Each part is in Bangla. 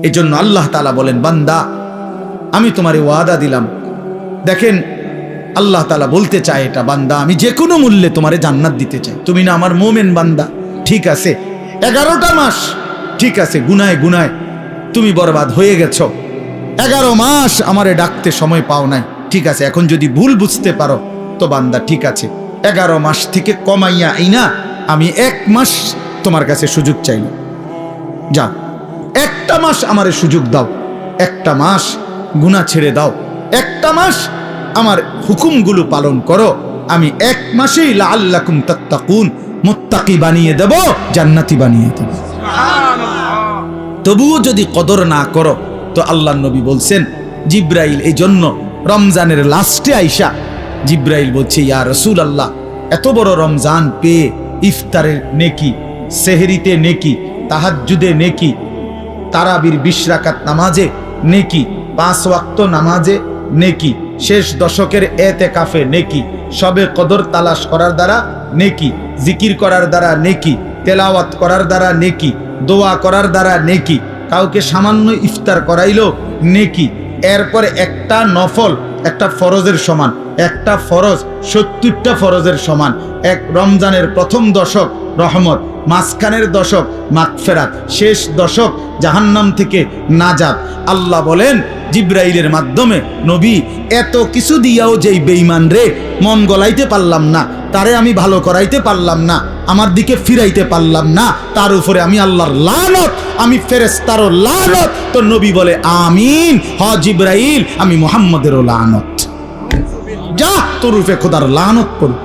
এজন্য আল্লাহ তাআলা বলেন, বান্দা আমি তোমারে ওয়াদা দিলাম। দেখেন আল্লাহ তাআলা বলতে চায় এটা, বান্দা আমি যে কোনো মূল্যে তোমারে জান্নাত দিতে চাই। তুমি না আমার মোমেন বান্দা, ঠিক আছে 11টা মাস, ঠিক আছে গুনায় গুনায় তুমি বরবাদ হয়ে গেছো। 11 মাস আমারে ডাকতে সময় পাও নাই, ঠিক আছে। এখন যদি ভুল বুঝতে পারো তো বান্দা ঠিক আছে, 11 মাস থেকে কমাইয়া আইনা আমি 1 মাস তোমার কাছে সুযোগ চাইলাম। যাও 1টা মাস আমারে সুযোগ দাও, 1টা মাস গুনাহ ছেড়ে দাও, 1টা মাস আমার হুকুমগুলো পালন করো। আমি 1 মাসেই লাআল্লাকুম তাত্তাকুন মুত্তাকি বানিয়ে দেব, জান্নাতি বানিয়ে দেব। তবুও যদি কদর না করো তো আল্লাহর নবী বলছেন, জিব্রাইল এই জন্য রমজানের লাস্টে আইসা জিব্রাইল বলছে, ইয়া রাসূলুল্লাহ এত বড় রমজান পেয়ে ইফতারের নেকি, সেহরিতে নেকি, তাহাজ্জুদে নেকি, তারাবির 20 রাকাত নামাজে নেকি, 5 ওয়াক্ত নামাজে নেকি, শেষ দশকের এতেকাফে নেকি, সবে কদর তালাশ করার দ্বারা নেকি, জিকির করার দ্বারা নেকি, তেলাওয়াত করার দ্বারা নেকি, দোয়া করার দ্বারা নেকি, কাউকে সামান্য ইফতার করাইলো নেকি, এরপরে একটা নফল একটা ফরজের সমান, একটা ফরজ 70টা ফরজের সমান, এক রমজানের প্রথম দশক রহমত, মাঝখানের দশক মাগফিরাত, শেষ দশক জাহান্নাম থেকে নাজাত। আল্লাহ বলেন জিব্রাইলের মাধ্যমে, নবী এত কিছু দিয়াও যেই বেঈমান রে মন গলাইতে পারলাম না, তারে আমি ভালো করাইতে পারলাম না, আমার দিকে ফিরাইতে পারলাম না, তার উপরে আমি আল্লাহর লানত, আমি ফেরেশতারও লানত। তো নবী বলে আমিন, হ জিব্রাইল আমি মুহাম্মদেরও লানত। যা তোরুফে খোদার লানত পড়ুক,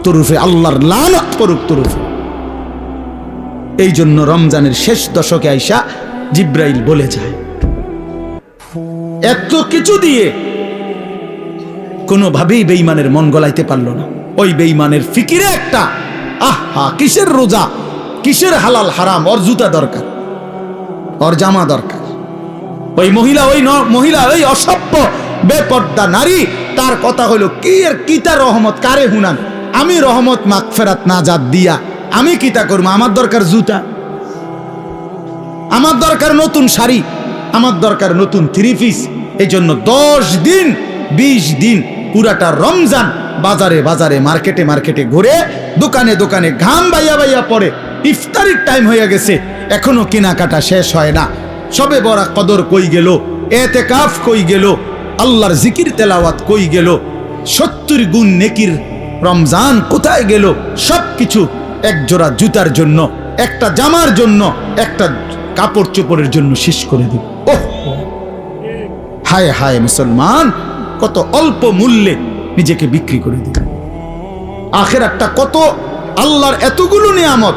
তোরুফে আল্লাহর লানত পড়ুক তোরুফে। এই জন্য রমজানের শেষ দশকে আইসা জিব্রাইল বলে যায়, এত কিছু দিয়ে কোনোভাবেই বেঈমানের মন গলাইতে পারলো না। ওই বেঈমানের ফিকিরে একটা, আহা কিসের রোজা, কিসের হালাল হারাম, ওর জুতা দরকার, ওর জামা দরকার। ওই মহিলা ওই অসভ্য বেপর্দা নারী, তার কথা হলো কি আর কিতা রহমত কারে হুনান, আমি রহমত মাগফিরাত নাজাত দিয়া আমি কিতা করবো, আমার দরকার জুতা, আমার দরকার নতুন শাড়ি, আমার দরকার নতুন 3 পিস। এই জন্য 10 দিন 20 দিন পুরাটা রমজান বাজারে বাজারে মার্কেটে মার্কেটে ঘুরে, দোকানে দোকানে ঘাম বাইয়া বাইয়া পড়ে, ইফতারির টাইম হয়ে গেছে এখনো কেনাকাটা শেষ হয় না। সবে বড় কদর কই গেল, এতেকাফ কই গেল, আল্লাহর জিকির তেলাওয়াত কই গেল, 70 গুণ নেকির রমজান কোথায় গেল? সবকিছু এক জোড়া জুতার জন্য, একটা জামার জন্য, একটা কাপড় চোপড়ের জন্য শেষ করে দিল। ওহ হায় হায় মুসলমান, কত অল্প মূল্যে নিজেকে বিক্রি করে দিল। আখিরাতটা কত, আল্লাহর এতগুলো নিয়ামত,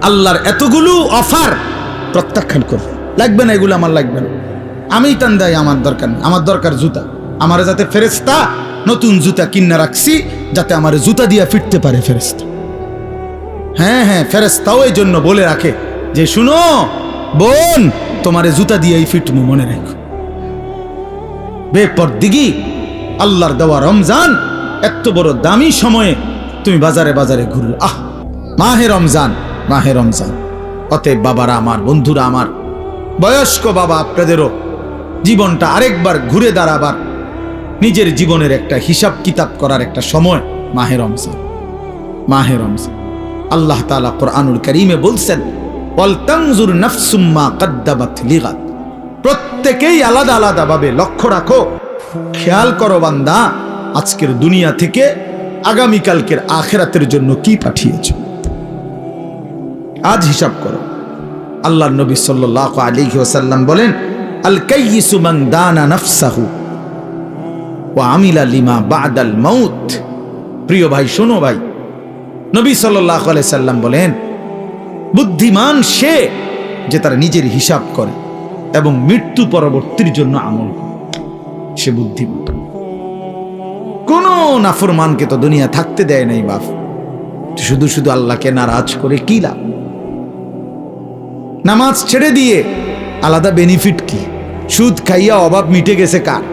আল্লাহর এতগুলো অফার প্রত্যাখ্যান করবে, লাগবে না এগুলো, আমার লাগবে না, আমি টান দেয়, আমার দরকার না, আমার দরকার জুতা। আমার যাতে ফেরেশতা নতুন জুতা কিনা রাখছি, যাতে আমার জুতা দিয়া ফিরতে পারে ফেরেশতা। হ্যাঁ হ্যাঁ, ফেরেশতাও এই জন্য বলে রাখে যে শুনো বোন, তোমারে জুতা দিয়েই ফিটমু, মনে রেখো। বেপরদিগি আল্লাহর দেওয়া রমজান, এত বড় দামি সময়ে তুমি বাজারে বাজারে ঘুরল। আহ মাহে রমজান, মাহে রমজান। অতএব বাবারা আমার, বন্ধুরা আমার, বয়স্ক বাবা আপনাদেরও জীবনটা আরেকবার ঘুরে দাঁড়াবার, নিজের জীবনের একটা হিসাব কিতাব করার একটা সময় মাহে রমজান। মাহে রমজান আল্লাহ তাআলা কোরআনুল কারীমে বলছেন, ওয়াল তানজুর নাফসুম মা কদ্দামাত লিগাদ। প্রত্যেকেই আলাদা আলাদা ভাবে লক্ষ্য রাখো, খেয়াল করো বান্দা, আজকের দুনিয়া থেকে আগামীকালকের আখিরাতের জন্য কি পাঠিয়েছ, আজ হিসাব করো। আল্লাহর নবী সাল্লাল্লাহু আলাইহি ওয়াসাল্লাম বলেন, আল কাইয়িসু মান দানা নাফসাহু ওয়া আমিলা লিমা বাদাল মাউত। প্রিয় ভাই, শোনো ভাই, নবী সাল্লাল্লাহু আলাইহি সাল্লাম বলেন, বুদ্ধিমান সে যে তার নিজের হিসাব করে এবং মৃত্যু পরবর্তীর জন্য আমল করে, সে বুদ্ধিমান। কোন নাফরমানকে তো দুনিয়া থাকতে দেয় নাই বাপ, শুধু শুধু আল্লাহকে নারাজ করে কি লাভ? নামাজ ছেড়ে দিয়ে আলাদা বেনিফিট কি? সুদ খাইয়া অভাব মিটে গেছে কার?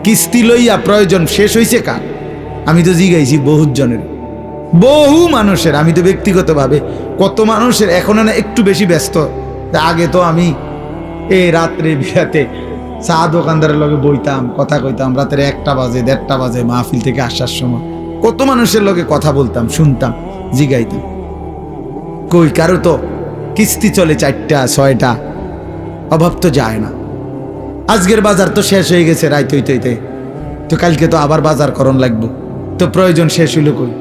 কিস্তি লইয়া প্রয়োজন শেষ হয়েছে কার? আমি তো জিগাইছি বহুত জনের, বহু মানুষের, আমি তো ব্যক্তিগতভাবে কত মানুষের এখন একটু বেশি ব্যস্ত আগে তো আমি এই রাত্রে বিরাতে চা দোকানদারের লগে বইতাম, কথা কইতাম, রাতের 1টা বাজে 1:30 বাজে মাহফিল থেকে আসার সময় কত মানুষের লগে কথা বলতাম, শুনতাম, জিগাইতাম। কই কারো তো কিস্তি চলে 4টা 6টা, অভাব তো যায় না। আজকের বাজার তো শেষ হয়ে গেছে রাইত হইতে, তো কালকে তো আবার বাজার করণ লাগবে, তো প্রয়োজন শেষ হইল কই?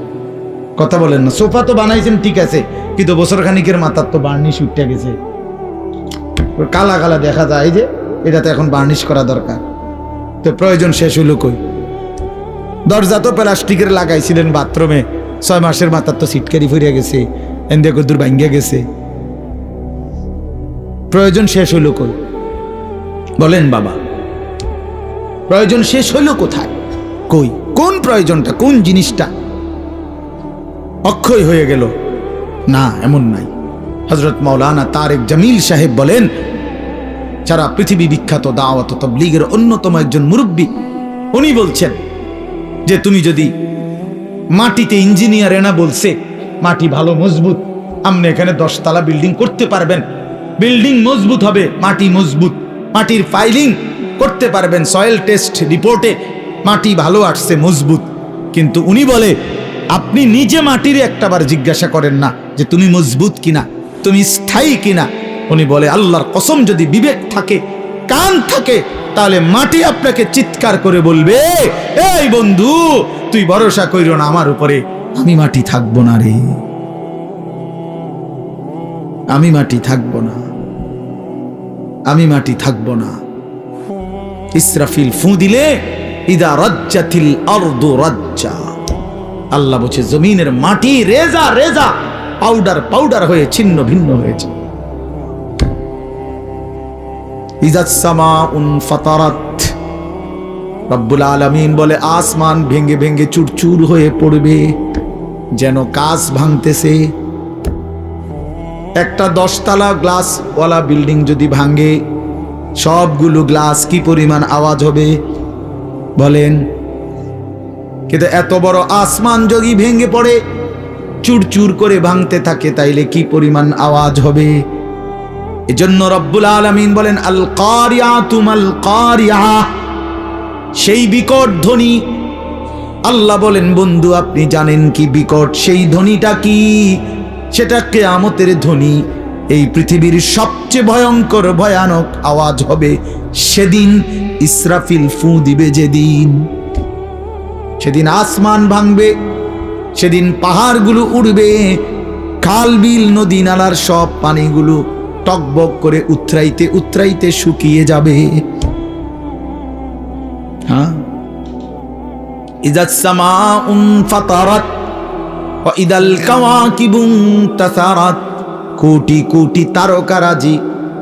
কথা বলেন না। সোফা তো বানাইছেন ঠিক আছে, কিন্তু বছর খানিকের মাথার তো বার্নিশ উঠে গেছে, কালা কালা দেখা যায়, যে এটা তো এখন বার্নিশ করা দরকার, তো প্রয়োজন শেষ হইল কই? দরজা তো প্লাস্টিকের লাগাইছিলেন বাথরুমে, 6 মাসের মাথার তো সিটকারি ফুরিয়ে গেছে, এন্দে কদ্দুর ভাঙ্গিয়া গেছে, প্রয়োজন শেষ হইল কই? বলেন বাবা, প্রয়োজন শেষ হইল কোথায়? কই কোন প্রয়োজনটা, কোন জিনিসটা অক্ষয় হয়ে গেল? না, এমন নাই। হযরত মাওলানা তারেক জামিল সাহেব বলেন, সারা পৃথিবী বিখ্যাত দাওয়াত ও তাবলীগের অন্যতম একজন মুরব্বী, উনি বলছেন যে তুমি যদি মাটিতে, ইঞ্জিনিয়ার এনা বলছে মাটি ভালো মজবুত, আপনি এখানে 10 তলা বিল্ডিং করতে পারবেন, বিল্ডিং মজবুত হবে, মাটি মজবুত, মাটির ফাইলিং করতে পারবেন, সয়েল টেস্ট রিপোর্টে মাটি ভালো আসছে, মজবুত। কিন্তু উনি বলে আপনি নিজে মাটির একটাবার জিজ্ঞাসা করেন না যে তুমি মজবুত কিনা, তুমি স্থায়ী কিনা। উনি বলে আল্লাহর কসম, যদি বিবেক থাকে, কান থাকে, তাহলে মাটি আপনাকে চিৎকার করে বলবে, এই বন্ধু তুই ভরসা কইরো না আমার উপরে, আমি মাটি থাকবো না রে, আমি মাটি থাকবো না, আমি মাটি থাকবো না। ইসরাফিল ফু দিলে ইদা রাজ্জাতিল আরদু রাজ্জা, আল্লাহ বলছে জমিনের মাটি রেজা রেজা, পাউডার পাউডার হয়ে ছিন্ন ভিন্ন হয়েছে। ইজাস সামাউন ফাতারাত, রব্বুল আলামিন বলে আসমান ভেঙে ভেঙে চুরচুর হয়ে পড়বে, যেন কাঁচ ভাঙতেছে। একটা 10 তলা গ্লাসওয়ালা বিল্ডিং যদি ভাঙে, সবগুলো গ্লাস কি পরিমাণ আওয়াজ হবে বলেন? কিন্তু এত বড় আসমান যদি ভেঙে পড়ে, চুরচুর করে ভাঙতে থাকে, তাইলে কি পরিমাণ আওয়াজ হবে? এজন্য রব্বুল আলামিন বলেন আল কারিয়াতু মাল কারিয়া, সেই বিকট ধ্বনি। আল্লাহ বলেন বন্ধু আপনি জানেন কি বিকট সেই ধ্বনিটা কি? সেটা কিয়ামতের ধ্বনি। এই পৃথিবীর সবচেয়ে ভয়ঙ্কর ভয়ানক আওয়াজ হবে সেদিন, ইসরাফিল ফু দিবে যেদিন। সেদিন আসমান ভাঙবে, সেদিন পাহাড়গুলো উড়বে, খাল বিল নদী নালার সব পানিগুলো টকবক করে উতরাইতে উতরাইতে শুকিয়ে যাবে। হ্যাঁ, ইজাস সামাউন ফাতারাত ওয়া ইদাল কাওয়াকিবু তাসারাত, কোটি কোটি তারকারাজি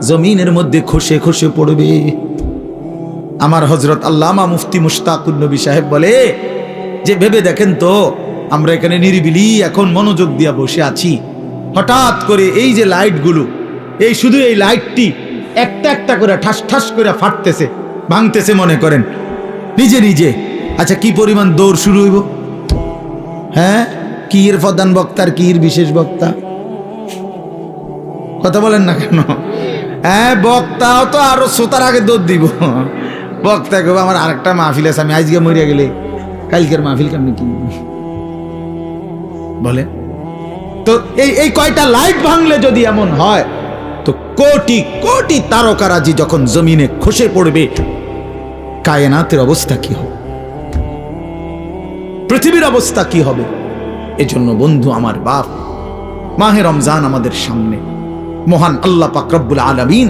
জমিনের মধ্যে খসে খসে পড়বে। আমার হযরত আল্লামা মুফতি মুশতাকুন নবী সাহেব বলে যে ভেবে দেখেন তো, আমরা এখানে নিরিবিলি এখন মনোযোগ দিয়া বসে আছি, হঠাৎ করে এই যে লাইটগুলো, এই শুধু এই লাইটটি একটা একটা করে ঠাস ঠাস করে ফাটতেছে, ভাঙতেছে, মনে করেন নিজে নিজে। আচ্ছা কি পরিমাণ দৌড় শুরু হইব? হ্যাঁ, কি এর প্রধান বক্তার, কি এর বিশেষ বক্তা? কথা বলেন না কেন? হ্যাঁ, বক্তাও তো আরো শ্রোতার আগে দৌড় দিব। বক্তা কেউ আমার আরেকটা মাহফিল আছে, আমি আজকে মরিয়া গেলে কালকের মাহফিল কেমনি কি বলে? তো এই কয়টা লাইট ভাঙলে যদি এমন হয়, তো কোটি কোটি তারকারাজি যখন জমিনে খসে পড়বে, কায়নাতের অবস্থা কি হবে, পৃথিবীর অবস্থা কি হবে? এজন্য বন্ধু আমার বাপ, মাহে রমজান আমাদের সামনে, মহান আল্লাহ পাক রব্বুল আলামিন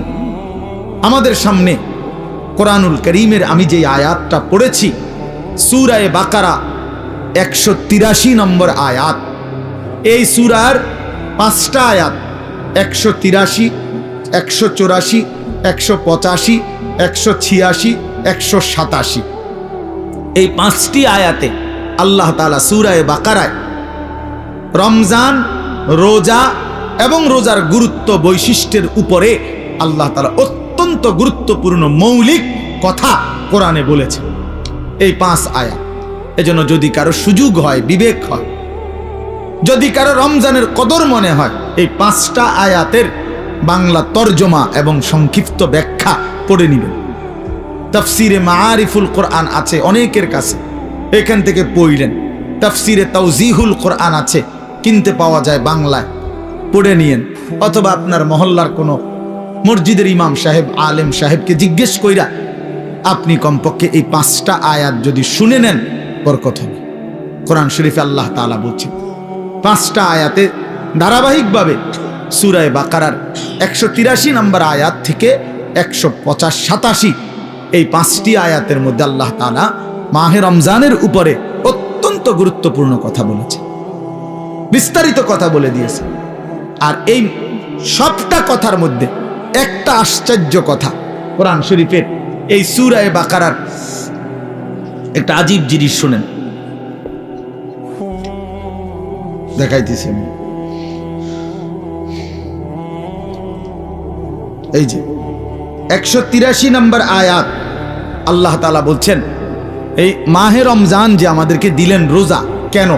আমাদের সামনে কোরআনুল কারীমের আমি যে আয়াতটা পড়েছি, সূরা বাকারা 183 নম্বর আয়াত। এই সূরার 5টা আয়াত, 183, 184, 185, 186, 187, এই 5টি আয়াতে আল্লাহ তাআলা সূরা বাকারায় রমজান, রোজা এবং রোজার গুরুত্ব বৈশিষ্ট্যের উপরে আল্লাহ তাআলা অত্যন্ত গুরুত্বপূর্ণ মৌলিক কথা কোরআনে বলেছে এই 5 আয়াত। এজন্য যদি কারো সুযোগ হয়, বিবেক হয়, যদি কারো রমজানের কদর মনে হয়, এই 5টা আয়াতের বাংলা তরজমা এবং সংক্ষিপ্ত ব্যাখ্যা পড়ে নেবেন। তাফসিরে মাআরিফুল কোরআন আছে অনেকের কাছে, এখান থেকে পড়লেন। তাফসিরে তাওজিহুল কোরআন আছে, কিনতে পাওয়া যায় বাংলায়, পড়ে নিয়েন। অথবা আপনার মহল্লার কোনো মসজিদের ইমাম সাহেব, আলেম সাহেবকে জিজ্ঞেস কইরা আপনি কমপক্ষে এই 5টা আয়াত যদি শুনে নেন, বরকত হবে। কোরআন শরীফে আল্লাহ তাআলা বলছেন 5টা আয়াতে ধারাবাহিকভাবে সূরা বাকারার 183 নম্বর আয়াত থেকে 185-87 এই 5টি আয়াতের মধ্যে আল্লাহ তাআলা মাহে রমজানের উপরে অত্যন্ত গুরুত্বপূর্ণ কথা বলেছে, বিস্তারিত কথা বলে দিয়েছে। আর এই সবটা কথার মধ্যে একটা আশ্চর্য কথা কোরআন শরীফের এই সূরা বাকারার একটা আজীব জিনিস শুনেন, দেখাইতেছি আমি। এই যে 183 নম্বর আয়াত, আল্লাহ তাআলা বলছেন এই মাহে রমজান যে আমাদেরকে দিলেন রোজা, কেন?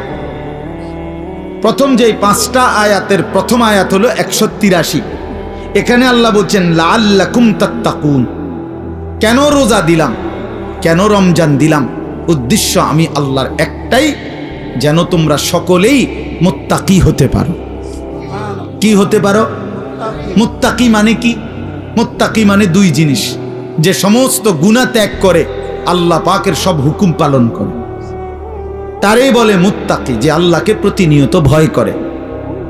প্রথম যে 5টা আয়াতের প্রথম আয়াত হলো 183। এখানে আল্লাহ বলছেন লাআল্লাকুম তাত্তাকুন। কেন রোজা দিলাম, কেন রমজান দিলাম? উদ্দেশ্য আমি আল্লাহর একটাই, যেন তোমরা সকলেই মুত্তাকি হতে পারো। কি হতে পারো? মুত্তাকি মানে কি? মুত্তাকি মানে 2 জিনিস, যে সমস্ত গুনাহ ত্যাগ করে আল্লাহ পাকের সব হুকুম পালন করে, তারই বলে মুত্তাকি, যে আল্লাহকে প্রতিনিয়ত ভয় করে।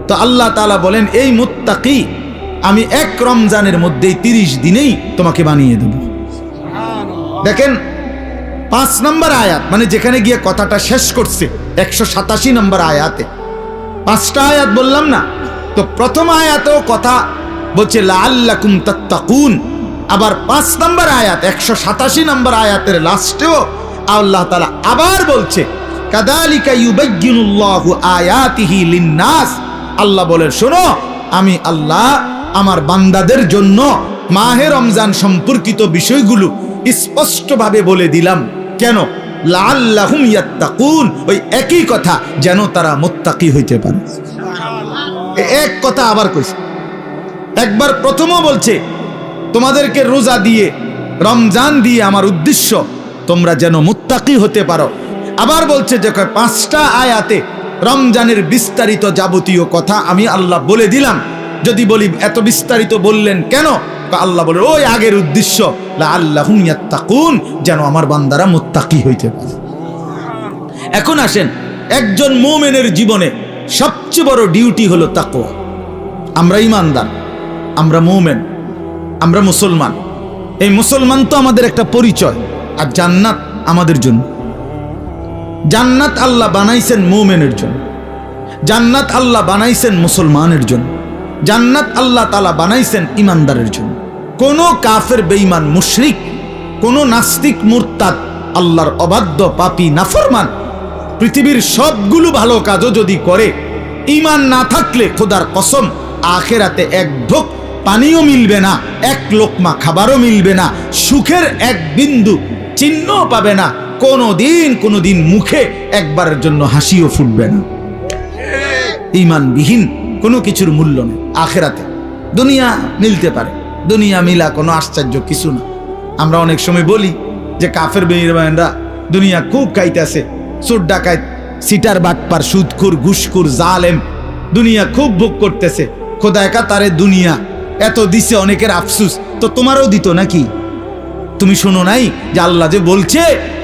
তো আল্লাহ তাআলা বলেন এই মুত্তাকি আমি এক রমজানের মধ্যেই 30 দিনেই তোমাকে বানিয়ে দেব। দেখেন 5 নম্বর আয়াত, মানে যেখানে গিয়ে কথাটা শেষ করছে 187 নম্বর আয়াতে, 5টা আয়াত বললাম না? তো প্রথম আয়াতেও কথা বলছে লাআল্লাকুম তাত্তাকুন, আবার 5 নম্বর আয়াত 187 নম্বর আয়াতের লাস্টেও আল্লাহ তাআলা আবার বলছে কাযালিকা ইউবায়্যিনুল্লাহু আয়াতিহি লিন-নাস। আল্লাহ বলে শোনো, আমি আল্লাহ আমার বান্দাদের জন্য মাহে রমজান সম্পর্কিত বিষয়গুলো স্পষ্টভাবে বলে দিলাম। কেন? লাআল্লাহুম ইয়াত্তাকুন, ওই একই কথা, যেন তারা মুত্তাকি হইতে পারে। এক কথা আবার কইছে, একবার প্রথমও বলছে তোমাদেরকে রোজা দিয়ে, রমজান দিয়ে আমার উদ্দেশ্য তোমরা যেন মুত্তাকি হতে পারো। আবার বলছে যে 5টা আয়াতে রমজানের বিস্তারিত যাবতীয় কথা আমি আল্লাহ বলে দিলাম। যদি বলি এত বিস্তারিত বললেন কেন? আল্লাহ বলে ওই আগের উদ্দেশ্য লাআল্লাহুম ইয়াত্তাকুন, যেন আমার বান্দারা মুত্তাকি হইতে পারে। এখন আসেন, একজন মুমিনের জীবনে সবচেয়ে বড় ডিউটি হলো তাকওয়া। আমরা ঈমানদার, আমরা মুমিন, আমরা মুসলমান। এই মুসলমান তো আমাদের একটা পরিচয়, আর জান্নাত আমাদের জন্য। জান্নাত আল্লাহ বানাইছেন মুমিনের জন্য, জান্নাত আল্লাহ বানাইছেন মুসলমানের জন্য, জান্নাত আল্লাহ তাআলা বানাইছেন ঈমানদারের জন্য। কোন কাফের, বেঈমান, মুশরিক, কোন নাস্তিক, মুরতাদ, আল্লাহর অবাধ্য, পাপী, নাফরমান পৃথিবীর সবগুলো ভালো কাজও যদি করে, ঈমান না থাকলে খোদার কসম আখিরাতে এক ঢোক পানিও মিলবে না, এক লোকমা খাবারও মিলবে না, সুখের এক বিন্দু চিহ্নও পাবে না, কোনোদিন মুখে একবারের জন্য হাসিও ফুটবে না। ঈমানবিহীন কোনো কিছুর মূল্য নেই আখিরাতে। দুনিয়া মিলতে পারে, দুনিয়া মিলা কোনো আশ্চর্য কিছু না। আমরা অনেক সময় বলি যে কাফের বেঈমানরা দুনিয়া খুব খাইতেছে, চোর ডাকাত, সিটার বাটপার, সুদখোর, ঘুষখোর, জালেম দুনিয়া খুব ভোগ করতেছে। খোদা একা তারে দুনিয়া এত দিছে, অনেকের আফসুস, তো তোমারও দিত নাকি? তুমি শোনো নাই যে আল্লাহ যে বলছে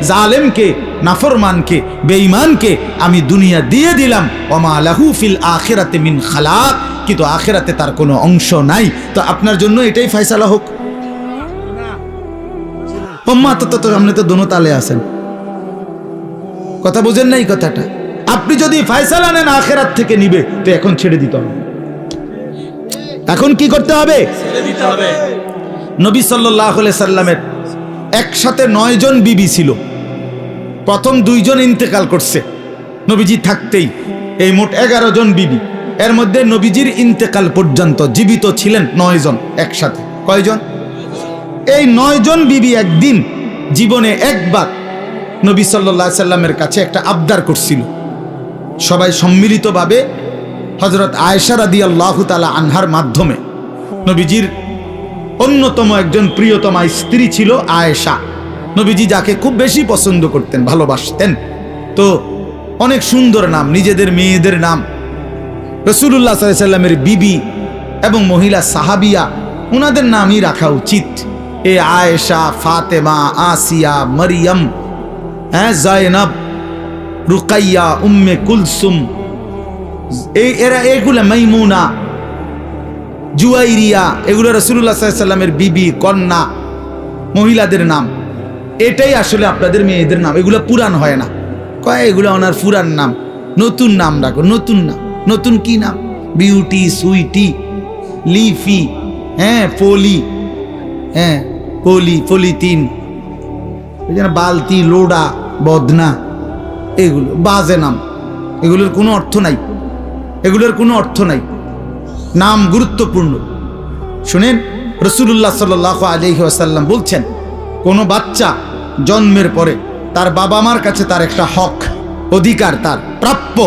জালেমকে, নাফরমানকে, বেঈমানকে আমি দুনিয়া দিয়ে দিলাম, ওমা লাহু ফিল আখিরাতি মিন খালাক, কিন্তু আখিরাতে তার কোনো অংশ নাই। তো আপনার জন্য এটাই ফয়সালা হোক। ওম্মা তো সামনে তো দোনো তালে আছেন, কথা বুঝেন নাই কথাটা? আপনি যদি ফয়সালা নেন আখিরাত থেকে নিবে, তো এখন ছেড়ে দিতে হবে। এখন কি করতে হবে? ছেড়ে দিতে হবে। নবী সাল্লাল্লাহু আলাইহি সাল্লামের একসাথে 9 জন বিবি ছিল। প্রথম 2 জন ইন্তেকাল করছে নবীজি থাকতেই, এই মোট 11 জন বিবি। এর মধ্যে নবীজির ইন্তেকাল পর্যন্ত জীবিত ছিলেন 9 জন একসাথে। কয়জন? এই 9 জন বিবি একদিন জীবনে একবার নবী সাল্লাল্লাহু আলাইহি সাল্লামের কাছে একটা আবদার করছিল। সবাই সম্মিলিতভাবে হযরত আয়েশা রাদিয়াল্লাহু তাআলা আনহার মাধ্যমে নবীজির অন্যতম একজন প্রিয়তমা স্ত্রী ছিল আয়েশা। নবীজি যাকে খুব বেশি পছন্দ করতেন, ভালোবাসতেন। তো অনেক সুন্দর নাম, নিজেদের মেয়েদের নাম। রাসূলুল্লাহ সাল্লাল্লাহু আলাইহি সাল্লামের বিবি এবং মহিলা সাহাবিয়া, ওনাদের নামই রাখা উচিত। এ আয়েশা, ফাতেমা, আসিয়া, মারিয়াম, জায়নাব, রুকাইয়া, উম্মে কুলসুম, এগুলা মাইমুনা, জুয়াইরিয়া, এগুলো রাসূলুল্লাহ সাল্লাল্লাহু আলাইহি সাল্লামের বিবি, কন্যা, মহিলাদের নাম। এটাই আসলে আপনাদের মেয়েদের নাম। এগুলো পুরান হয় না, কয় এগুলো ওনার পুরান নাম, নতুন নাম রাখো। নতুন নাম, নতুন কি নাম? বিউটি, সুইটি, লিফি, পলি, পলিথিন, বালতি, লোডা, বদনা, এগুলো বাজে নাম। এগুলোর কোনো অর্থ নাই, এগুলোর কোনো অর্থ নাই। নাম গুরুত্বপূর্ণ। শুনেন, রাসূলুল্লাহ সাল্লাল্লাহু আলাইহি ওয়াসাল্লাম বলছেন, কোনো বাচ্চা জন্মের পরে তার বাবা মার কাছে তার একটা হক, অধিকার, তার প্রাপ্য,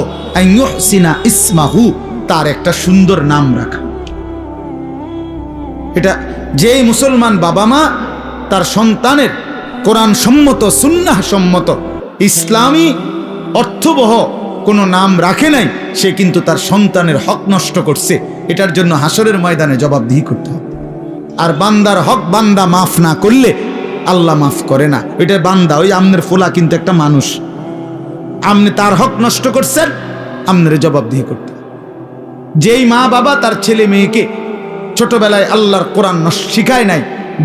আইয়ুহসিনা ইসমাহু, তার একটা সুন্দর নাম রাখা। এটা যেই মুসলমান বাবা মা তার সন্তানের কোরআন সম্মত, সুন্নাহ সম্মত, ইসলামী অর্থবহ কোনো নাম রাখে নাই, সে কিন্তু তার সন্তানের হক নষ্ট করছে। এটার জন্য হাসরের ময়দানে জবাবদিহি করতে হবে। আর বান্দার হক বান্দা মাফ না করলে আল্লাহ মাফ করে না। ওইটা বান্দা, ওই আমনের ফোলা কিন্তু একটা মানুষ, আপনি তার হক নষ্ট করছেন, আপনার জবাবদিহি করতে। যেই মা বাবা তার ছেলে মেয়েকে ছোটবেলায় আল্লাহর কোরআন শিখায় নাই,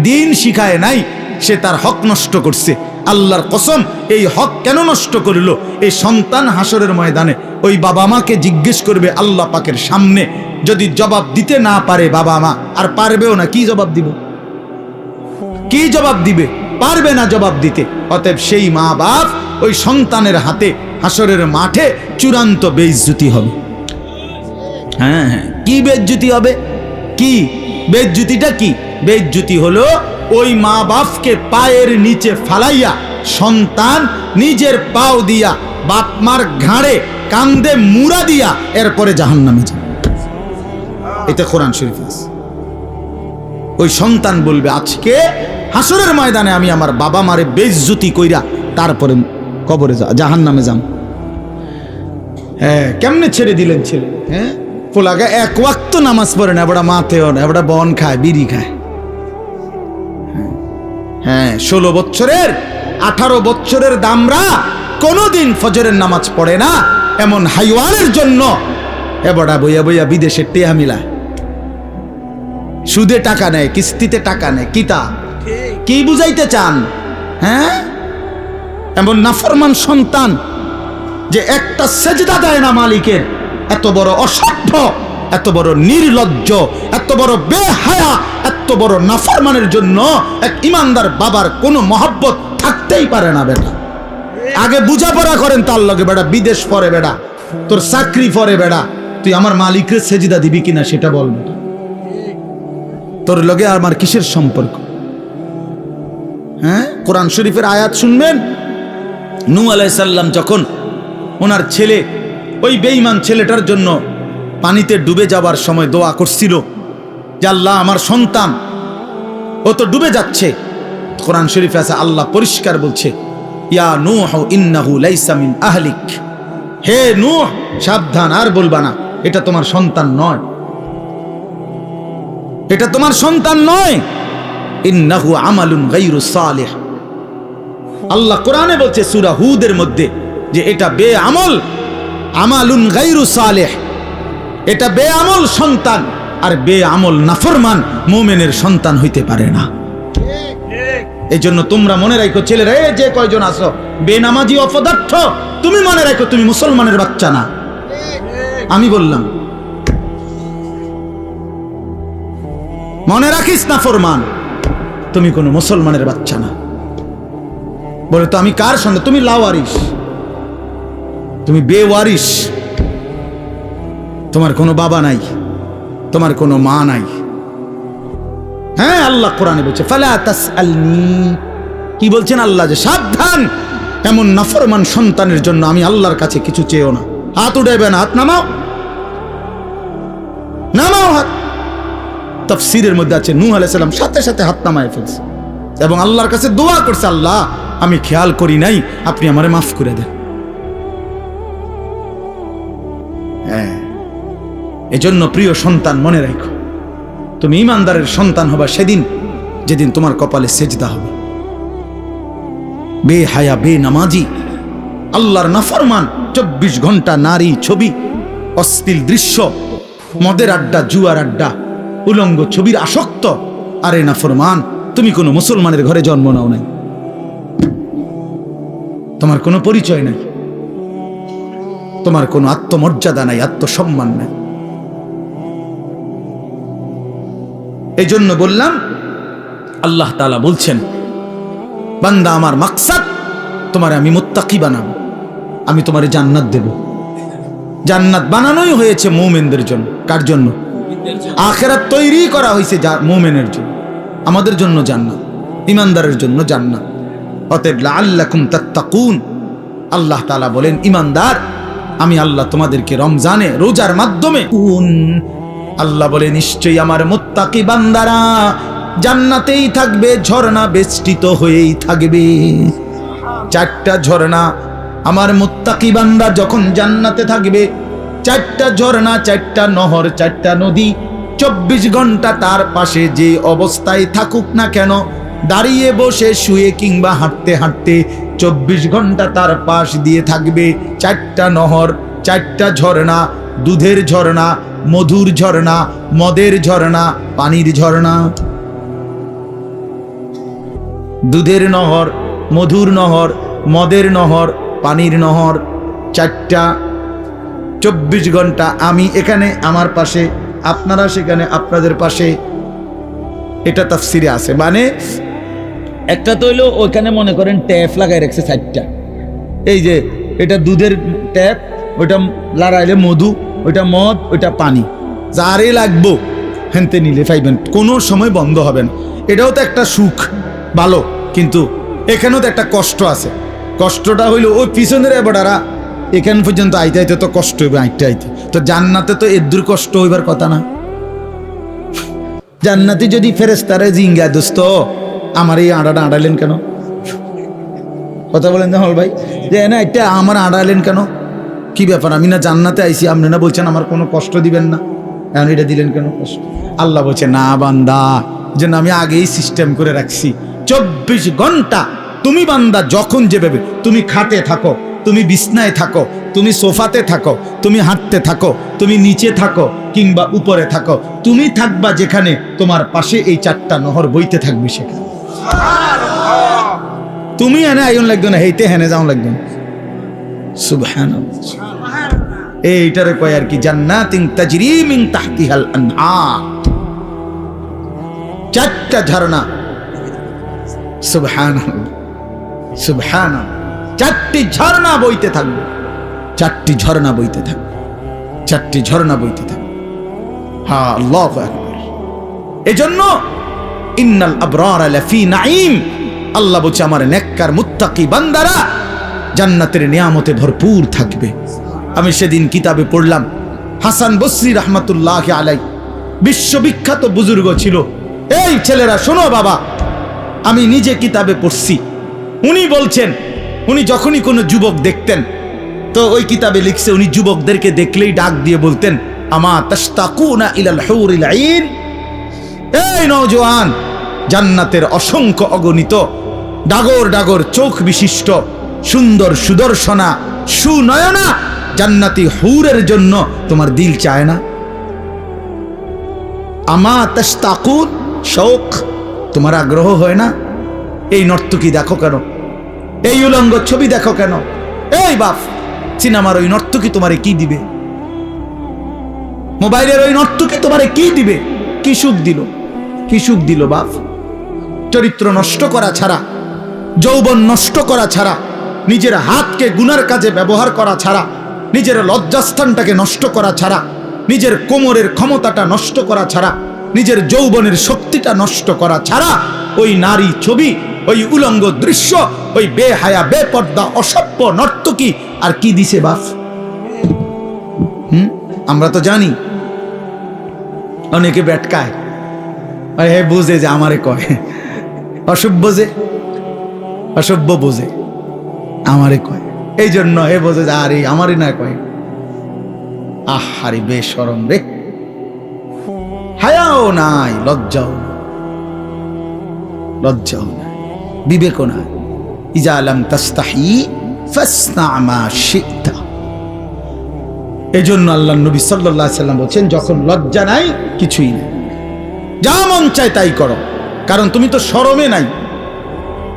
দিন শিখায় নাই, সে তার হক নষ্ট করছে। আল্লাহর কসম, এই হক কেন নষ্ট করল? এই সন্তান হাসরের ময়দানে ওই বাবা মাকে জিজ্ঞেস করবে আল্লাহ পাকের সামনে। যদি জবাব দিতে না পারে বাবা মা, আর পারবেও না, কি জবাব দিব? কি জবাব দিবে? পারবে না জবাব দিতে। অতএব সেই মা বাপ ওই সন্তানের হাতে হাসরের মাঠে চূড়ান্ত বেইজ্জতি হবে। হ্যাঁ, কি বেইজ্জতি হবে? কি বেইজ্জতিটা? কি বেইজ্জতি হলো ওই মা বাপকে পায়ের নিচে ফালাইয়া সন্তান নিজের পাও দিয়া বাপ মার ঘাড়ে কান্দে মুড়া দিয়া এরপরে জাহান্নামে যাবে। এটা কোরআন শরীফ আছে। ওই সন্তান বলবে, আজকে হাসরের ময়দানে আমি আমার বাবা মারে বেইজ্জতি কইরা তারপরে কবরে জাহান্নামে যাম। কেমনে ছেড়ে দিলেন ছেলে? পোলাগা এক ওয়াক্ত নামাজ পড়ে না, এবারে মাতেও না, এবারে বন খায়, বিড়ি খায়। 16 বছরের 18 বছরের দামরা কোনোদিন ফজরের নামাজ পড়ে না, এমন হাইওয়ানের জন্য এবারে বইয়া বইয়া বিদেশে টেহা মিলায়, সুদে টাকা নেয়, কিস্তিতে টাকা নেয়। কি বুঝাইতে চান? এমন নাফরমান সন্তান যে একটা সেজদা দেয় না মালিকের, এত বড় অসভ্য, এত বড় নির্লজ্জ, এত বড় বেহায়া, এত বড় নাফরমানের জন্য এক ইমানদার বাবার কোনো মহব্বত থাকতেই পারে না। বেটা আগে বুঝাপড়া করেন তার লগে। বেটা বিদেশ পরে, বেটা তোর চাকরি পরে, বেটা তুই আমার মালিকের সেজদা দিবি কিনা সেটা বল। বেটা তোর লগে আমার কিসের সম্পর্ক? কোরআন শরীফের আয়াত শুনবেন। নূহ আলাইহিস সালাম যখন ওনার ছেলে, ওই বেঈমান ছেলেটার জন্য পানিতে ডুবে যাবার সময় দোয়া করছিল যে আল্লাহ আমার সন্তান, ও তো ডুবে যাচ্ছে। কোরআন শরীফে আছে, আল্লাহ পরিষ্কার বলছে, ইয়া নূহ ইন্নাহু লাইসা মিন আহলিক, হে নূহ সাবধান, আর বলবা না, এটা তোমার সন্তান নয়, এটা তোমার সন্তান নয়। ইন্নাহু আমালুন গায়রু সালিহ। আল্লাহ কোরআনে বলছে সূরা হুদের মধ্যে যে এটা বেআমল, আমালুন গায়রু সালিহ, এটা বেআমল সন্তান। আর বেআমল নাফরমান মুমিনের সন্তান হইতে পারে না। এই জন্য তোমরা মনে রাখো ছেলেরা, যে কয়জন আছো বেনামাজি অপদার্থ, তুমি মনে রাখো তুমি মুসলমানের বাচ্চা না। আমি বললাম, মনে রাখিস না ফরমান, তুমি কোনো মুসলমানের বাচ্চা না। বলে তো আমি কার সন্তান? তুমি লাওয়ারিস, তুমি বেওয়ারিস, তোমার কোনো বাবা নাই, তোমার কোনো মা নাই। আল্লাহ কোরআনে বলছে ফালা তাসআলনি, কি বলছেন আল্লাহ? যে সাবধান, এমন নাফরমান সন্তানের জন্য আমি আল্লাহর কাছে কিছু চেয়েও না। হাত উঠাইবে না, হাত নামাও, নামাও হাত। তো তাফসীরের মধ্যে আছে নূহ আলাইহিস সালাম সাথে সাথে হাত নামায় ফেলছে এবং আল্লাহর কাছে দোয়া করছে, আল্লাহ আমি খেয়াল করি নাই, আপনি আমারে মাফ করে দেন। হ্যাঁ, এজন্য প্রিয় সন্তান মনে রাখো, তুমি ঈমানদারের সন্তান হবা সেদিন যেদিন তোমার কপালে সেজদা হবে। বেহায়া বেনামাজি আল্লাহর নাফরমান 24 ঘন্টা নারী ছবি, অশ্লীল দৃশ্য, মদের আড্ডা, জুয়ার আড্ডা, উলঙ্গ ছবির আসক্ত। আরে নাফরমান, তুমি কোনো মুসলমানের ঘরে জন্ম নাও নাই, তোমার কোনো পরিচয় নাই, তোমার কোনো আত্মমর্যাদা নাই, আত্মসম্মান নাই। এই জন্য বললাম, আল্লাহ তাআলা বলছেন, বান্দা আমার মাকসাদ তোমারে আমি মুত্তাকি বানাবো, আমি তোমারে জান্নাত দেব। জান্নাত বানানোই হয়েছে মুমিনদের জন্য। কার জন্য? আখিরাত তৈরি করা হয়েছে মুমিনের জন্য। আমাদের জন্য জান্নাত, ঈমানদারের জন্য জান্নাত। অতএব লাআল্লাকুম তাত্তাকুন, আল্লাহ তাআলা বলেন, ঈমানদার আমি আল্লাহ তোমাদেরকে রমজানে রোজার মাধ্যমে আল্লাহ বলে নিশ্চয়ই আমার মুত্তাকি বান্দারা জান্নাতেই থাকবে, ঝর্ণা বেষ্টিত হয়েই থাকবে। 4টা ঝর্ণা, আমার মুত্তাকি বান্দা যখন জান্নাতে থাকবে, 4টা ঝর্ণা, 4টা নহর, 4টা নদী 24 ঘন্টা তার পাশে যে অবস্থায় থাকুক না কেন, দাঁড়িয়ে বসে শুয়ে কিংবা হাঁটতে হাঁটতে 24 ঘন্টা তার পাশ দিয়ে থাকবে 4টা নহর, 4টা ঝর্ণা, দুধের ঝর্ণা, মধুর ঝর্ণা, মদের ঝর্ণা, পানির ঝর্ণা। দুধের নহর, মধুর নহর, মদের নহর, পানির নহর, 4টা 24 ঘন্টা। আমি এখানে আমার পাশে, আপনারা সেখানে আপনাদের পাশে। এটা তাফসিরে আছে। মানে একটা তো হইলো ওইখানে মনে করেন ট্যাপ লাগাই রাখছে 4টা। এই যে এটা দুধের ট্যাপ, ওইটা লড়াইলে মধু, ওইটা মদ, ওইটা পানি, যারে লাগবো হেনতে নিলে পাইবেন, কোনো সময় বন্ধ হবে না। এটাও তো একটা সুখ, ভালো, কিন্তু এখানেও তো একটা কষ্ট আছে। কষ্টটা হইলো ওই পিছনের এবারা এখান পর্যন্ত আইতে আইতে তো কষ্ট হইবে, আইতে আইতে। তো জান্নাতে তো এর দূর কষ্ট হইবার কথা না। জান্নাতি যদি ফেরেশতারে জিঙ্গা, দোস্ত আমার এই আড়াটা আড়াইলেন কেন? কথা বলেন না হল ভাই, যে না এটা আমার আড়াইলেন কেন, কি ব্যাপার? আমি না জান্নাতে আইছি, আপনি না বলছেন আমার কোনো কষ্ট দিবেন না, এখন এটা দিলেন কেন কষ্ট? আল্লাহ বলছে, না বান্দা, যেন আমি আগেই সিস্টেম করে রাখছি। 24 ঘন্টা তুমি বান্দা যখন যেভাবে, তুমি খাটে থাকো, তুমি বিছনায় থাকো, তুমি সোফাতে থাকো, তুমি হাঁটতে থাকো, তুমি নিচে থাকো কিংবা উপরে থাকো, তুমি থাকবা যেখানে, তোমার পাশে এই 4টা নহর বইতে থাকবে সেখানে। তুমি এনে আইন লাগবে না, হেইতে হেনে যাও লাগবে না। সুবহানাল্লাহ। এইটারে কয় আর কি, জান্নাতিন তাজরি মিন তাহতিহাল আনহার, 4টা ঝর্ণা। সুবহানাল্লাহ, সুবহানাল্লাহ। 4টি ঝর্ণা বইতে থাকবে, 4টি ঝর্ণা বইতে থাকবে, 4টি ঝর্ণা বইতে থাকবে। হ্যাঁ, আল্লাহু আকবার। এজন্য ইন্নাল আবরারা লাফি নাঈম, আল্লাহ বলছে আমার নেককার মুত্তাকি বান্দারা জান্নাতের নিয়ামতে ভরপুর থাকবে। আমি সেদিন কিতাবে পড়লাম, হাসান বসরি রহমাতুল্লাহি আলাইহি বিশ্ববিখ্যাত বুজুর্গ ছিল। এই ছেলেরা শোনো বাবা, আমি নিজে কিতাবে পড়ছি। উনি বলছেন, উনি যখনই কোনো যুবক দেখতেন, তো ওই কিতাবে লিখছে, উনি যুবকদেরকে দেখলেই ডাক দিয়ে বলতেন, আমা তাশতাকুনা ইলাল হুরিল আইন, এই নওজোয়ান, জান্নাতের অসংখ্য অগণিত ডাগর ডাগর চোখ বিশিষ্ট সুন্দর সুদর্শনা সুনয়না জান্নাতি হুরের জন্য তোমার দিল চায় না? আমা তাশতাকুন, শৌক, তোমার আগ্রহ হয় না? এই নর্তকী দেখো কেন, এই উলঙ্গ ছবি দেখো কেন? এই বাপ, সিনেমার ওই নর্তকী তোমারে কি দিবে? মোবাইলের ওই নর্তকী তোমারে কি দিবে? কি সুখ দিল? কি সুখ দিল বাপ? চরিত্র নষ্ট করা ছাড়া, যৌবন নষ্ট করা ছাড়া, নিজের হাতকে গুনার কাজে ব্যবহার করা ছাড়া, নিজের লজ্জাস্থানটাকে নষ্ট করা ছাড়া, নিজের কোমরের ক্ষমতাটা নষ্ট করা ছাড়া, নিজের যৌবনের শক্তিটা নষ্ট করা ছাড়া ওই নারী ছবি, ওই উলঙ্গ দৃশ্য, ওই বেহায়া বেপর্দা অসভ্য নর্তকী আর কি দিছে বাপ? আমরা তো জানি অনেকে বেটকায়, আর হে বুঝে যে আমারে কয়, অসভ্য যে অসভ্য বোঝে আমারে কয়, এই জন্য হে বোঝে যে আরে আমারই না কয়। আহারে বেশরম রে, হায়াও নাই, লজ্জাও নাই, লজ্জাও নাই, বিবেকও নাই। ইজা লাম তাস্তাহি ফাসনা মা শি'তা। এই জন্য আল্লাহ নবী সাল্লাল্লাহু আলাইহি সাল্লাম বলছেন, যখন লজ্জা নাই কিছুই নেই, যা মন চায় তাই করো, কারণ তুমি তো শরমে নাই।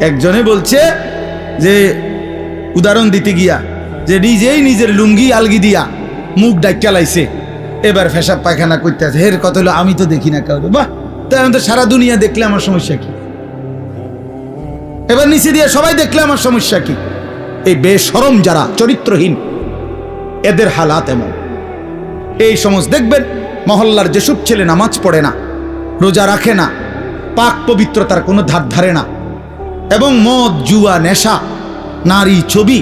একজনে বলছে যে, উদাহরণ দিতে গিয়া, যে নিজেই নিজের লুঙ্গি আলগি দিয়া মুখ ডাক্কা লাইছে, এবার পেশাব পায়খানা করতে আছে। হের কথা হলো আমি তো দেখি না কাউকে। বাহ, তাই আমি তো সারা দুনিয়া দেখলে আমার সমস্যা কি? এবার নিচে দিয়ে সবাই দেখলে আমার সমস্যা কি? এই বেশরম যারা চরিত্রহীন, এদের হালাত এমন। এই সমস্ত দেখবেন মহল্লার যেসব ছেলে নামাজ পড়ে না, রোজা রাখে না, পাক পবিত্রতার কোনো ধার ধারে না, এবং মদ জুয়া নেশা নারী ছবি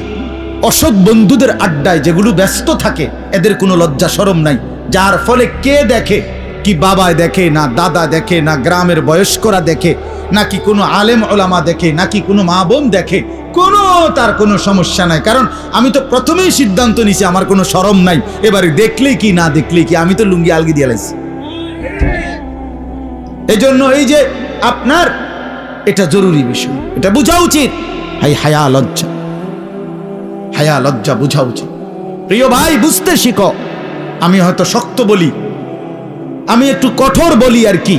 অসৎ বন্ধুদের আড্ডায় যেগুলো ব্যস্ত থাকে, এদের কোনো লজ্জা শরম নাই। যার ফলে কে দেখে, কি বাবায় দেখে না, দাদা দেখে না, গ্রামের বয়স্করা দেখে নাকি কোনো আলেম ওলামা দেখে নাকি কোনো মা বোন দেখে, কোনো তার কোনো সমস্যা নাই। কারণ আমি তো প্রথমেই সিদ্ধান্ত নিছি আমার কোনো শরম নাই, এবারে দেখলেই কি না দেখলেই কি, আমি তো লুঙ্গি আলগি দিয়ে লাইছি। এই জন্য এই যে আপনার এটা জরুরি বিষয়, এটা বোঝা উচিত। হায়া লজ্জা, হায়া লজ্জা বোঝা উচিত। প্রিয় ভাই, বুঝতে শিখো। আমি হয়তো শক্ত বলি, আমি একটু কঠোর বলি আর কি,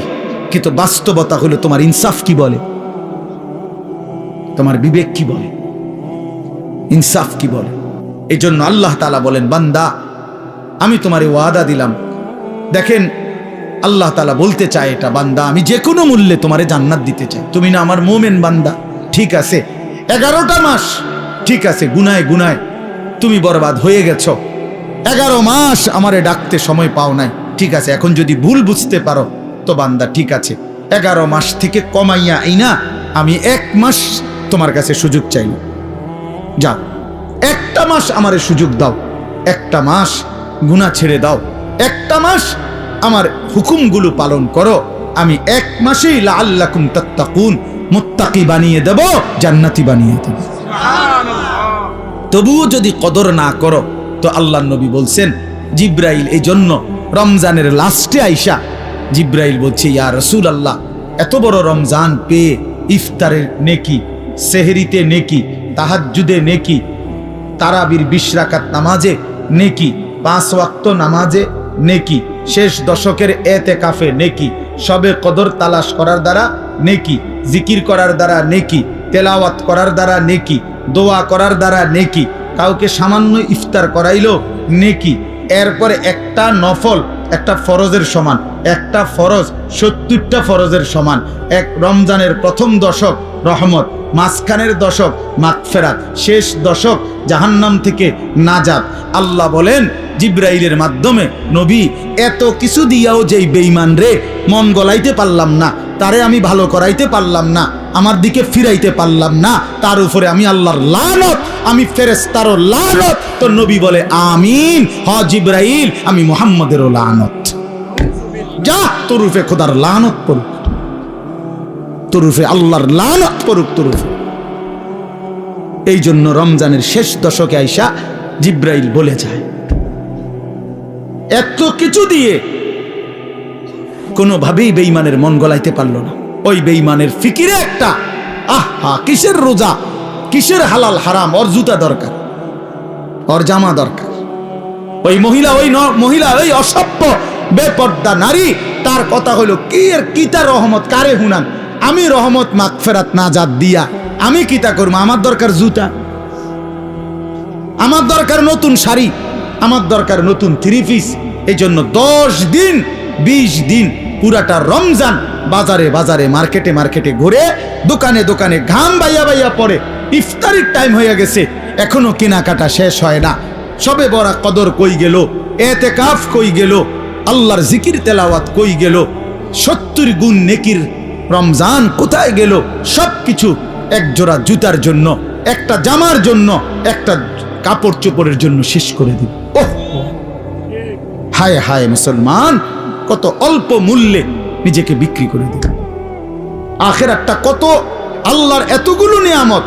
কিন্তু বাস্তবতা হলো তোমার ইনসাফ কি বলে, তোমার বিবেক কি বলে, ইনসাফ কি বলে। এই জন্য আল্লাহ তাআলা বলেন, বান্দা আমি তোমারে ওয়াদা দিলাম। দেখেন আল্লাহ তাআলা বলতে চায় এটা, বান্দা আমি যে কোনো মূল্যে তোমারে জান্নাত দিতে চাই। তুমি না আমার মোমেন বান্দা, ঠিক আছে 11টা মাস, ঠিক আছে গুনায় গুনায় তুমি বরবাদ হয়ে গেছো, 11 মাস আমারে ডাকতে সময় পাও নাই, ঠিক আছে। এখন যদি ভুল বুঝতে পারো তো বান্দা ঠিক আছে, 11 মাস থেকে কমাইয়া আইনা আমি 1 মাস তোমার কাছে সুযোগ চাইল, যাও 1টা মাস আমারে সুযোগ দাও, 1টা মাস গুনাহ ছেড়ে দাও, 1টা মাস আমার হুকুমগুলো পালন করো, আমি 1 মাসেই লাআল্লাকুম তাত্তাকুন মুত্তাকি বানিয়ে দেব, জান্নাতি বানিয়ে দেব। তবুও যদি কদর না করো তো আল্লাহর নবী বলছেন, জিব্রাইল এই জন্য রমজানের লাস্টে আইসা জিব্রাইল বলছে, ইয়া রাসূলুল্লাহ এত বড় রমজান পেয়ে ইফতারের নেকি, সেহরিতে নেকি, তাহাজ্জুদে নেকি, তারাবির 20 রাকাত নামাজে নেকি, 5 ওয়াক্ত নামাজে নেকি, শেষ দশকের এতেকাফে নেকি, সবে কদর তালাশ করার দ্বারা নেকি, জিকির করার দ্বারা নেকি, তেলাওয়াত করার দ্বারা নেকি, দোয়া করার দ্বারা নেকি, কাউকে সামান্য ইফতার করাইলো নেকি, এরপরে একটা নফল একটা ফরজের সমান, একটা ফরজ 70টা ফরজের সমান, এক রমজানের প্রথম দশক রহমত, মাঝখানের দশক মাগফিরাত, শেষ দশক জাহান্নাম থেকে নাজাত। আল্লাহ বলেন জিব্রাইলের মাধ্যমে, নবী এত কিছু দিয়াও যেই বেঈমান রে মন গলাইতে পারলাম না, তারে আমি ভালো করাইতে পারলাম না, আমার দিকে ফিরাইতে পারলাম না, তার উপরে আমি আল্লাহর লানত, আমি ফেরেশতারও লানত। তো নবী বলে আমিন, হ জিব্রাইল আমি মুহাম্মাদেরও লানত। যা তোর উপরে খোদার লানত পড়ুক, তোর উপরে আল্লাহর লানত পড়ুক তোর উপরে। এই জন্য রমজানের শেষ দশকে আইসা জিব্রাইল বলে যায়, এত কিছু দিয়ে কোনোভাবেই বেঈমানের মন গলাইতে পারলো না। ওই বেঈমানের ফিকিরে একটা, আহা কিসের রোজা, কিসের হালাল হারাম, ওর জুতা দরকার, ওর জামা দরকার। ওই মহিলা ওই অসভ্য বেপর্দা নারী, তার কথা হলো কি এর কিতা রহমত কারে হুনান, আমি রহমত মাগফিরাত নাজাত দিয়া আমি কিতা করবো, আমার দরকার জুতা, আমার দরকার নতুন শাড়ি, আমার দরকার নতুন 3 পিস। এই জন্য 10 দিন 20 দিন পুরাটা রমজান বাজারে বাজারে মার্কেটে মার্কেটে ঘুরে, দোকানে দোকানে ঘাম বাইয়া বাইয়া পড়ে, ইফতারির টাইম হয়ে গেছে, এখনো কেনাকাটা শেষ হয় না। সবে বড় কদর কই গেল, এতেকাফ কই গেল, আল্লাহর জিকির তেলাওয়াত কই গেল, 70 গুণ নেকির রমজান কোথায় গেল? সবকিছু এক জোড়া জুতার জন্য, একটা জামার জন্য, একটা কাপড় চোপড়ের জন্য শেষ করে দিল। ওহ হায় হায় মুসলমান, কত অল্প মূল্যে নিজেকে বিক্রি করে দিল। আখিরাতটা কত, আল্লাহর এতগুলো নিয়ামত,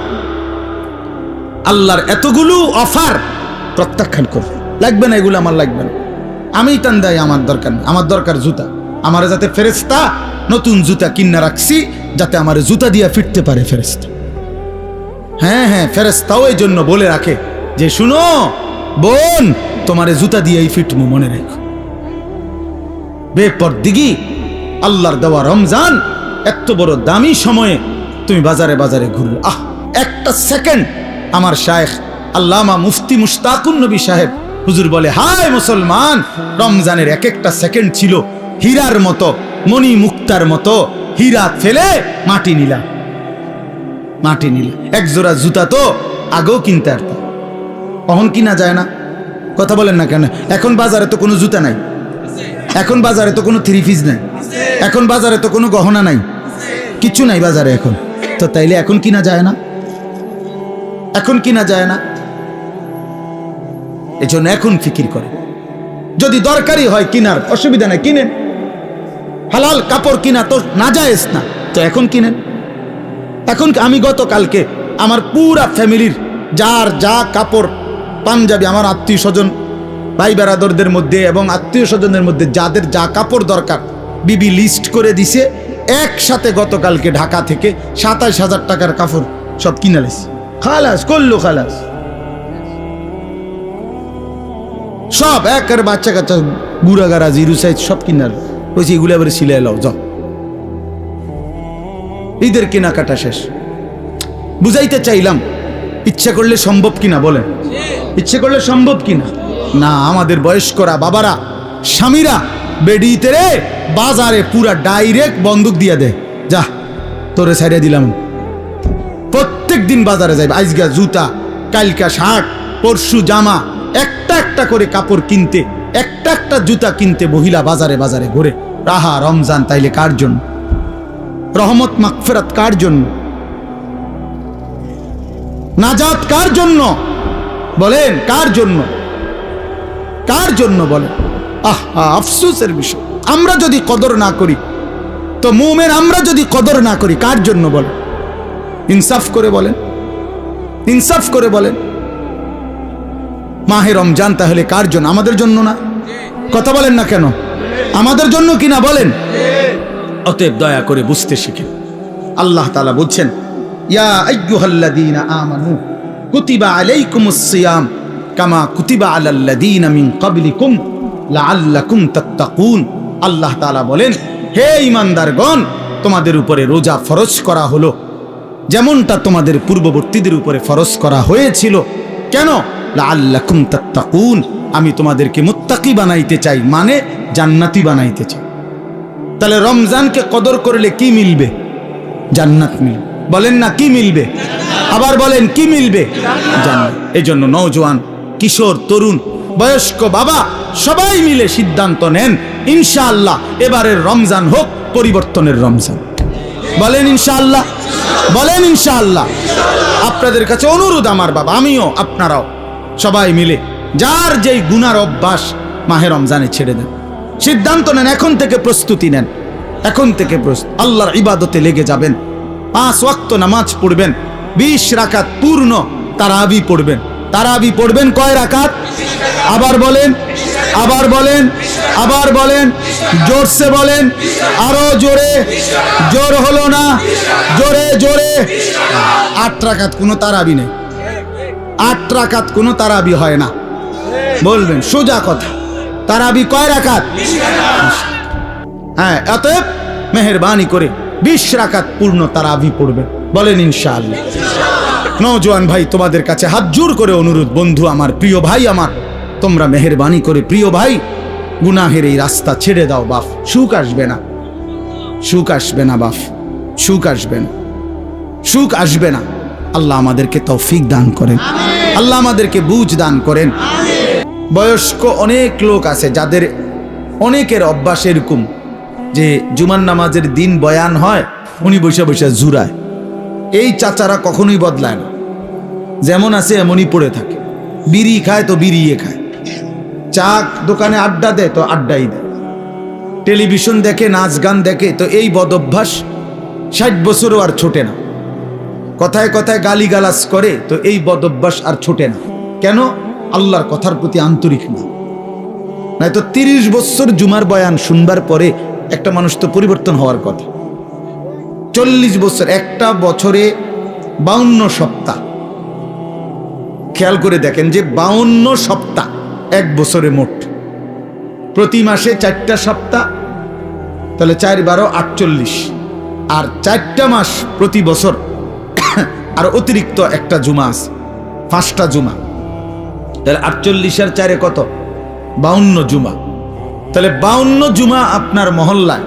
আল্লাহর এতগুলো অফার প্রত্যাখ্যান করবে। লাগবে না এগুলো, আমার লাগবে না, আমি টান দেয়, আমার দরকার না, আমার দরকার জুতা। আমার যাতে ফেরেশতা নতুন জুতা কিনা রাখছি, যাতে আমার জুতা দিয়া ফিরতে পারে ফেরেশতা। হ্যাঁ হ্যাঁ, ফেরেশতাও এই জন্য বলে রাখে যে শুনো বোন, তোমারে জুতা দিয়েই ফিটমু, মনে রেখো। বেপরদিগি আল্লাহর দেওয়া রমজান, এত বড় দামি সময়ে তুমি বাজারে বাজারে ঘুরো। একটা সেকেন্ড, আমার শায়েখ আল্লামা মুফতি মুশতাকুন নবী সাহেব হুজুর বলে, হায় মুসলমান, রমজানের এক একটা সেকেন্ড ছিল হীরার মতো, মণি মুক্তার মতো। হীরা ফেলে মাটি নিলাম, মাটি নিলাম। এক জোড়া জুতা তো আগেও কিনতে পারতাম, কখন কিনা যায় না? কথা বলেন না কেন? এখন বাজারে তো কোনো জুতা নাই, এখন বাজারে তো কোনো থ্রি পিস নাই, এখন বাজারে তো কোনো গহনা নাই, কিছু নাই বাজারে এখন। তো তাইলে এখন কিনা যায় না? এখন কিনা যায় না? এজন্য এখন ফিকির করে, যদি দরকারি হয় কিনার, অসুবিধা নাই, কিনেন। হালাল কাপড় কিনা তো নাজায়েজ না, তো এখন কিনেন। এখন আমি গতকালকে আমার পুরা ফ্যামিলির যার যা কাপড় পাঞ্জাবি, আমার আত্মীয় স্বজন ভাই বেরাদরদের মধ্যে এবং আত্মীয় স্বজনের মধ্যে যাদের যা কাপড় দরকার, বিবি লিস্ট করে দিছে। একসাথে গতকালকে ঢাকা থেকে 27,000 টাকার কাপড় সব কিনে লেছি, খালাস করলো, খালাস সব। একের বাচ্চা কাচ্চা গুড়াগাড়া জিরু সাইজ সব কিনার বলছি, এগুলো এবারে সিলাই লাও যাও। ঈদের কেনাকাটা শেষ। বুঝাইতে চাইলাম, ইচ্ছে করলে সম্ভব কিনা বলেন, ইচ্ছে করলে সম্ভব কিনা? না, আমাদের বয়স্করা বাবারা স্বামীরা বেডিতে রে বাজারে পুরা ডাইরেক্ট বন্দুক দিয়া দে, যা তোরে ছাইড়া দিলাম। প্রত্যেক দিন বাজারে যাইবে, আজগা জুতা, কালকা শার্ট, পরশু জামা, একটা একটা করে কাপড় কিনতে, একটা একটা জুতা কিনতে মহিলা বাজারে বাজারে ঘুরে। রাহা রমজান তাইলে কার জন্য? রহমত মাগফিরাত কার জন্য? নাজাত কার জন্য বলেন? কার জন্য? কার জন্য বলেন? আফসোসের বিষয়, আমরা যদি কদর না করি তো মুমিন, আমরা যদি কদর না করি কার জন্য বলেন? ইনসাফ করে বলেন, ইনসাফ করে বলেন। মাহে রমজান তাহলে কার জন্য? আমাদের জন্য না? কথা বলেন না কেন? আমাদের জন্য কিনা বলেন? অতএব দয়া করে বুঝতে শিখেন। আল্লাহ তাআলা বলছেন, ইয়া আইয়ুহাল্লাযীনা আমানু কুতিবা আলাইকুমুস সিয়াম কামা কুতিবা আলাল্লাযীনা মিন ক্বাবলিকুম লাআল্লাকুম তাত্তাকুন। আল্লাহ তাআলা বলেন, হে ঈমানদারগণ, তোমাদের উপরে রোজা ফরজ করা হলো যেমনটা তোমাদের পূর্ববর্তীদের উপরে ফরজ করা হয়েছিল। কেন? লাআল্লাকুম তাত্তাকুন, আমি তোমাদেরকে মুত্তাকি বানাইতে চাই, মানে জান্নাতি বানাইতে চাই। তাহলে রমজানকে কদর করলে কি মিলবে? জান্নাত মিলবে। বলেন না কি মিলবে? আবার বলেন কি মিলবে? জান্নাত। এজন্য নওজোয়ান, কিশোর, তরুণ, বয়স্ক, বাবা সবাই মিলে সিদ্ধান্ত নেন, ইনশাআল্লাহ এবারের রমজান হোক পরিবর্তনের রমজান। বলেন ইনশাআল্লাহ, বলেন ইনশাআল্লাহ। আপনাদের কাছে অনুরোধ আমার বাবা, আমিও, আপনারাও সবাই মিলে যার যেই গুনার অভ্যাস মাহে রমজানে ছেড়ে দেন। সিদ্ধান্ত নেন, এখন থেকে প্রস্তুতি নেন, এখন থেকে আল্লাহর ইবাদতে লেগে যাবেন। 5 ওয়াক্ত নামাজ পড়বেন, 20 রাকাত পূর্ণ তারাবি পড়বেন। তারাবি পড়বেন কয় রাকাত? আবার বলেন, আবার বলেন, আবার বলেন, জোরসে বলেন, আরো জোরে। জোর হলো না, জোরে জোরে। 8 রাকাত কোনো তারাবি নেই, 8 রাকাত কোনো তারাবি হয় না। বলবেন সোজা কথা, তারাবি কয় রাকাত? হ্যাঁ, অতএব মেহেরবানি করে 20 রাকাত পূর্ণ তারাবি পড়বেন। বলেন ইনশাআল্লাহ। নওজোয়ান ভাই, তোমাদের কাছে হাত জোর করে অনুরোধ, বন্ধু আমার, প্রিয় ভাই আমার, তোমরা মেহেরবানি করে, প্রিয় ভাই, গুনাহের এই রাস্তা ছেড়ে দাও বাপ। সুখ আসবে না, সুখ আসবে না বাপ, সুখ আসবে না, সুখ আসবে না। আল্লাহ আমাদেরকে তৌফিক দান করেন, আল্লাহ আমাদেরকে বুঝ দান করেন। বয়স্ক অনেক লোক আছে যাদের অনেকের অভ্যাস এরকম যে জুমার নামাজের দিন বয়ান হয়, উনি বসে বসে জুরায়। এই চাচারা কখনোই বদলায় না, যেমন আছে এমনই পড়ে থাকে। বিড়ি খায় তো বিড়িয়ে খায়, চা দোকানে আড্ডা দেয় তো আড্ডাই দেয়, টেলিভিশন দেখে, নাচ গান দেখে, তো এই বদ অভ্যাস 60 বছরও আর ছোটে না। কথায় কথায় গালিগালাজ করে, তো এই বদভ্যাস আর ছোটে না। কেন? আল্লাহর কথার প্রতি আন্তরিক না। নয়তো 30 বছর জুমার বয়ান শুনবার পরে একটা মানুষ তো পরিবর্তন হওয়ার কথা। 40 বছর, একটা বছরে 52 সপ্তাহ। খেয়াল করে দেখেন যে 52 সপ্তাহ এক বছরে মোট, প্রতি মাসে 4টা সপ্তাহ, তাহলে 4 12 48, আর 4টা মাস প্রতি বছর, আর অতিরিক্ত একটা জুমা আছে, 5টা জুমা, তাহলে 48 আর 4 কত? 52 জুমা। তাহলে 52 জুমা আপনার মহল্লায়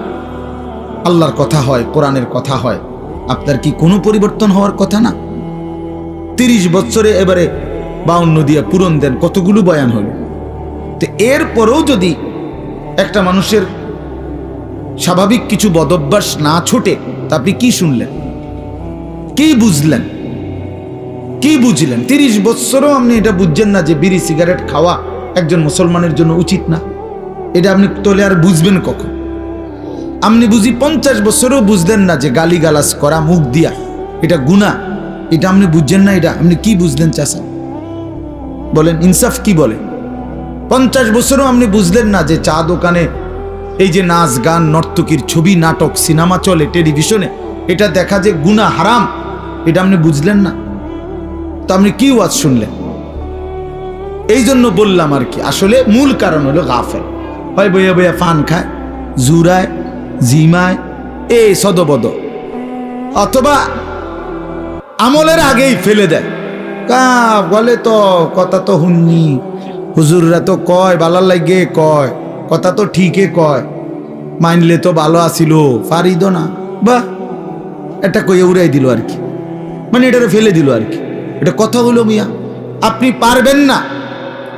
আল্লাহর কথা হয়, কোরআনের কথা হয়, আপনার কি কোনো পরিবর্তন হওয়ার কথা না? 30 বছরে এবারে 52 দিয়ে পূরণ দেন, কতগুলো বয়ান হলো। তো এরপরেও যদি একটা মানুষের স্বাভাবিক কিছু বদভ্যাস না ছোটে, তা আপনি কি শুনলেন, কি বুঝলেন, কি বুঝলেন? 30 বছরও আপনি এটা বুঝছেন না যে বিড়ি সিগারেট খাওয়া একজন মুসলমানের জন্য উচিত না। এটা আপনি তোলে আর বুঝবেন কখন? আপনি বুঝি 50 বছরও বুঝলেন না যে গালিগালাজ করা মুখ দিয়া এটা গুনাহ, এটা আপনি বুঝছেন না। এটা আপনি কি বুঝলেন চাচা? বলেন, ইনসাফ কি বলে? 50 বছরও আপনি বুঝলেন না যে চা দোকানে এই যে নাচ গান নর্তকীর ছবি নাটক সিনেমা চলে টেলিভিশনে, এটা দেখা যে গুনাহ হারাম, এটা আপনি বুঝলেন না। তো আপনি কি ওয়াজ শুনলেন? এই জন্য বললাম আর কি, আসলে মূল কারণ হলো গাফেল। হয় বইয়া বইয়া ফান খায়, জুরায়, জিমায়, এই সদবদ, অথবা আমলের আগেই ফেলে দেয়। বলে তো কথা তো হুননি, হুজুররা তো কয় বালার লাগে, কয় কথা তো ঠিকই কয়, মানলে তো ভালো আসিল, পারিদ না, বা এটা কইয়া উড়াই দিল আর কি, মানে এটা ফেলে দিল আর কি। এটা কথা হলো মিয়া, আপনি পারবেন না,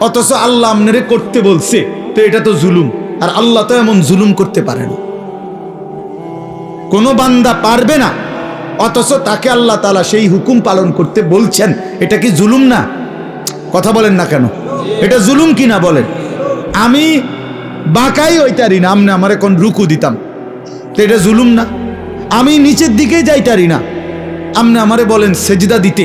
অথচ আল্লাহ আপনারে করতে বলছে, তো এটা তো জুলুম। আর আল্লাহ তো এমন জুলুম করতে পারে না। কোনো বান্দা পারবে না, অথচ তাকে আল্লাহ তাআলা সেই হুকুম পালন করতে বলছেন, এটা কি জুলুম না? কথা বলেন না কেন? এটা জুলুম কি না বলেন? আমি বাঁকাই হইতারি না, আমনে আমার এখন রুকু দিতাম, তো এটা জুলুম না? আমি নিচের দিকে যাইতারি না, আমনে আমারে বলেন সেজদা দিতে,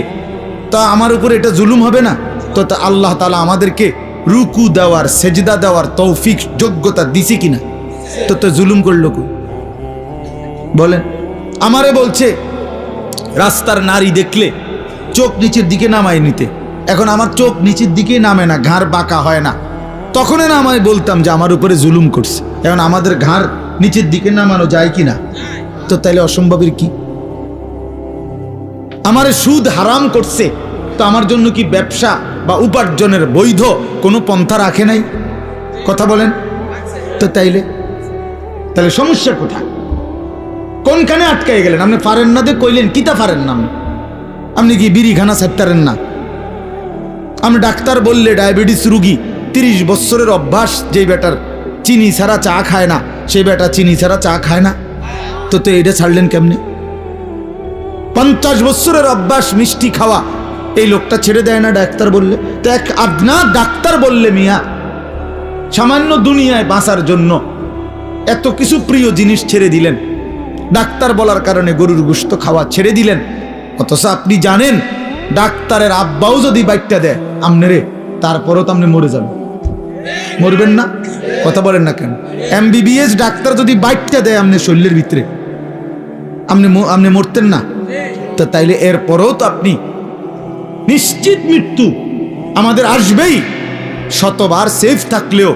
তা আমার উপর এটা জুলুম হবে না? তো আল্লাহ তাআলা আমাদেরকে রুকু দেওয়ার, সেজদা দেওয়ার তৌফিক যোগ্যতা দিছে কিনা? তো জুলুম করলো কই? বলেন। আমারে বলছে রাস্তার নারী দেখলে চোখ নিচের দিকে নামাই নিতে, এখন আমার চোখ নিচের দিকে নামে না, ঘাড় বাঁকা হয় না, তখনই না আমায় বলতাম যে আমার উপরে জুলুম করছে। এখন আমাদের ঘাড় নিচের দিকে নামানো যায় কিনা? তো তাইলে অসম্ভবের কি? আমারে সুদ হারাম করছে, তো আমার জন্য কি ব্যবসা বা উপার্জনের বৈধ কোনো পন্থা রাখে নাই? কথা বলেন। তো তাইলে সমস্যা কোথায়? কোনখানে আটকাই গেলেন? আপনি পারেন না, যে কইলেন কিতা পারেন না? আপনি কি বিড়ি খানা ছাড়তারেন না? আমি ডাক্তার বললে ডায়াবেটিস রুগী, 30 বছরের অভ্যাস, যে বেটার চিনি ছাড়া চা খায় না, সেই বেটা চিনি ছাড়া চা খায় না, তো এটা ছাড়লেন কেমনে? 50 বছরের অভ্যাস মিষ্টি খাওয়া, এই লোকটা ছেড়ে দেয় না ডাক্তার বললে? তো এক আদনা ডাক্তার বললে মিয়া সামান্য দুনিয়ায় বাঁচার জন্য এত কিছু প্রিয় জিনিস ছেড়ে দিলেন, ডাক্তার বলার কারণে গরুর গোশত খাওয়া ছেড়ে দিলেন, অথচ আপনি জানেন ডাক্তারের আব্বাও যদি বাইটটা দেয় আমনেরে, তারপরও তো আপনি মরে যাবেন। মরবেন না? কথা বলেন না কেন? MBBS ডাক্তার যদি বাইটটা দেয় আমনের শরীরের ভিতরে, আপনি মরতেন না? তো তাইলে এরপরও তো আপনি নিশ্চিত মৃত্যু আমাদের আসবেই। শতবার সেফ থাকলেও,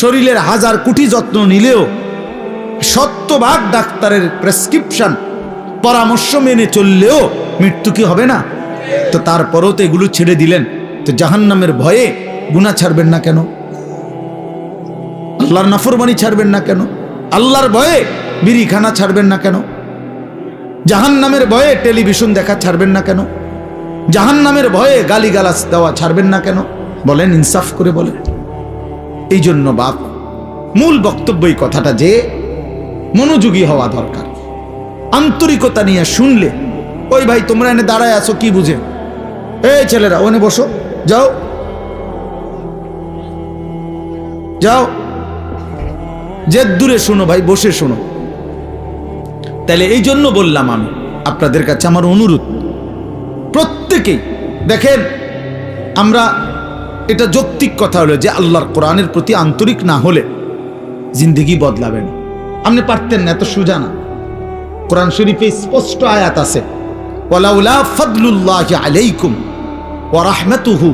শরীরের 1000 কোটি যত্ন নিলেও, 100 ডাক্তারের প্রেসক্রিপশন পরামর্শ মেনে চললেও মৃত্যু কি হবে না? তো তারপরেও তো এগুলো ছেড়ে দিলেন, তো জাহান্নামের ভয়ে গুনাহ ছাড়বেন না কেন? আল্লাহর নাফরমানি ছাড়বেন না কেন? আল্লাহর ভয়ে বিড়িখানা ছাড়বেন না কেন? জাহান্নামের ভয়ে টেলিভিশন দেখা ছাড়বেন না কেন? জাহান্নামের ভয়ে গালিগালাজ দেওয়া ছাড়বেন না কেন? বলেন, ইনসাফ করে বলেন। এই জন্য বাপ, মূল বক্তব্য এই কথাটা যে মনোযোগী হওয়া দরকার, আন্তরিকতা নিয়ে শুনলে। ওই ভাই তোমরা এনে দাঁড়ায় আছো কি বুঝে? এই ছেলেরা ওনে বসো, যাও যাও, যে দূরে শোনো ভাই, বসে শোনো। তাহলে এই জন্য বললাম আমি আপনাদের কাছে আমার অনুরোধ, প্রত্যেকেই দেখেন, আমরা এটা যৌক্তিক কথা হলো যে আল্লাহর কোরআনের প্রতি আন্তরিক না হলে জিন্দেগি বদলাবে না। আপনি পারতেন না, এত সোজা না। কোরআন শরীফে স্পষ্ট আয়াত আছে, ওয়ালাউলা ফাদলুল্লাহি আলাইকুম ওয়া রাহমাতুহু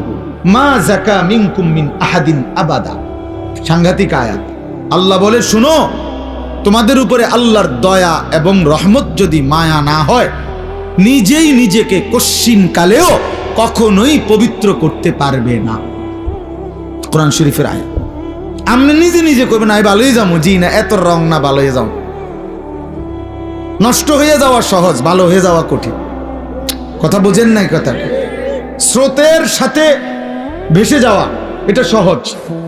মা যাকা মিনকুম মিন আহাদিন আবাদা। সাংঘাতিক আয়াত। আল্লাহ বলে, শুনো, তোমাদের উপরে আল্লাহর দয়া এবং রহমত যদি মায়া না হয়, নিজেই নিজেকে কশ্চিন কালেও কখনোই পবিত্র করতে পারবে না। কোরআন শরীফের আয়াত। আপনি নিজে নিজে করবেন, আমি ভালোই যাবো, জি না, এত রং না, ভালো হয়ে যাও। নষ্ট হয়ে যাওয়া সহজ, ভালো হয়ে যাওয়া কঠিন। কথা বোঝেন নাই কথা? স্রোতের সাথে ভেসে যাওয়া এটা সহজ,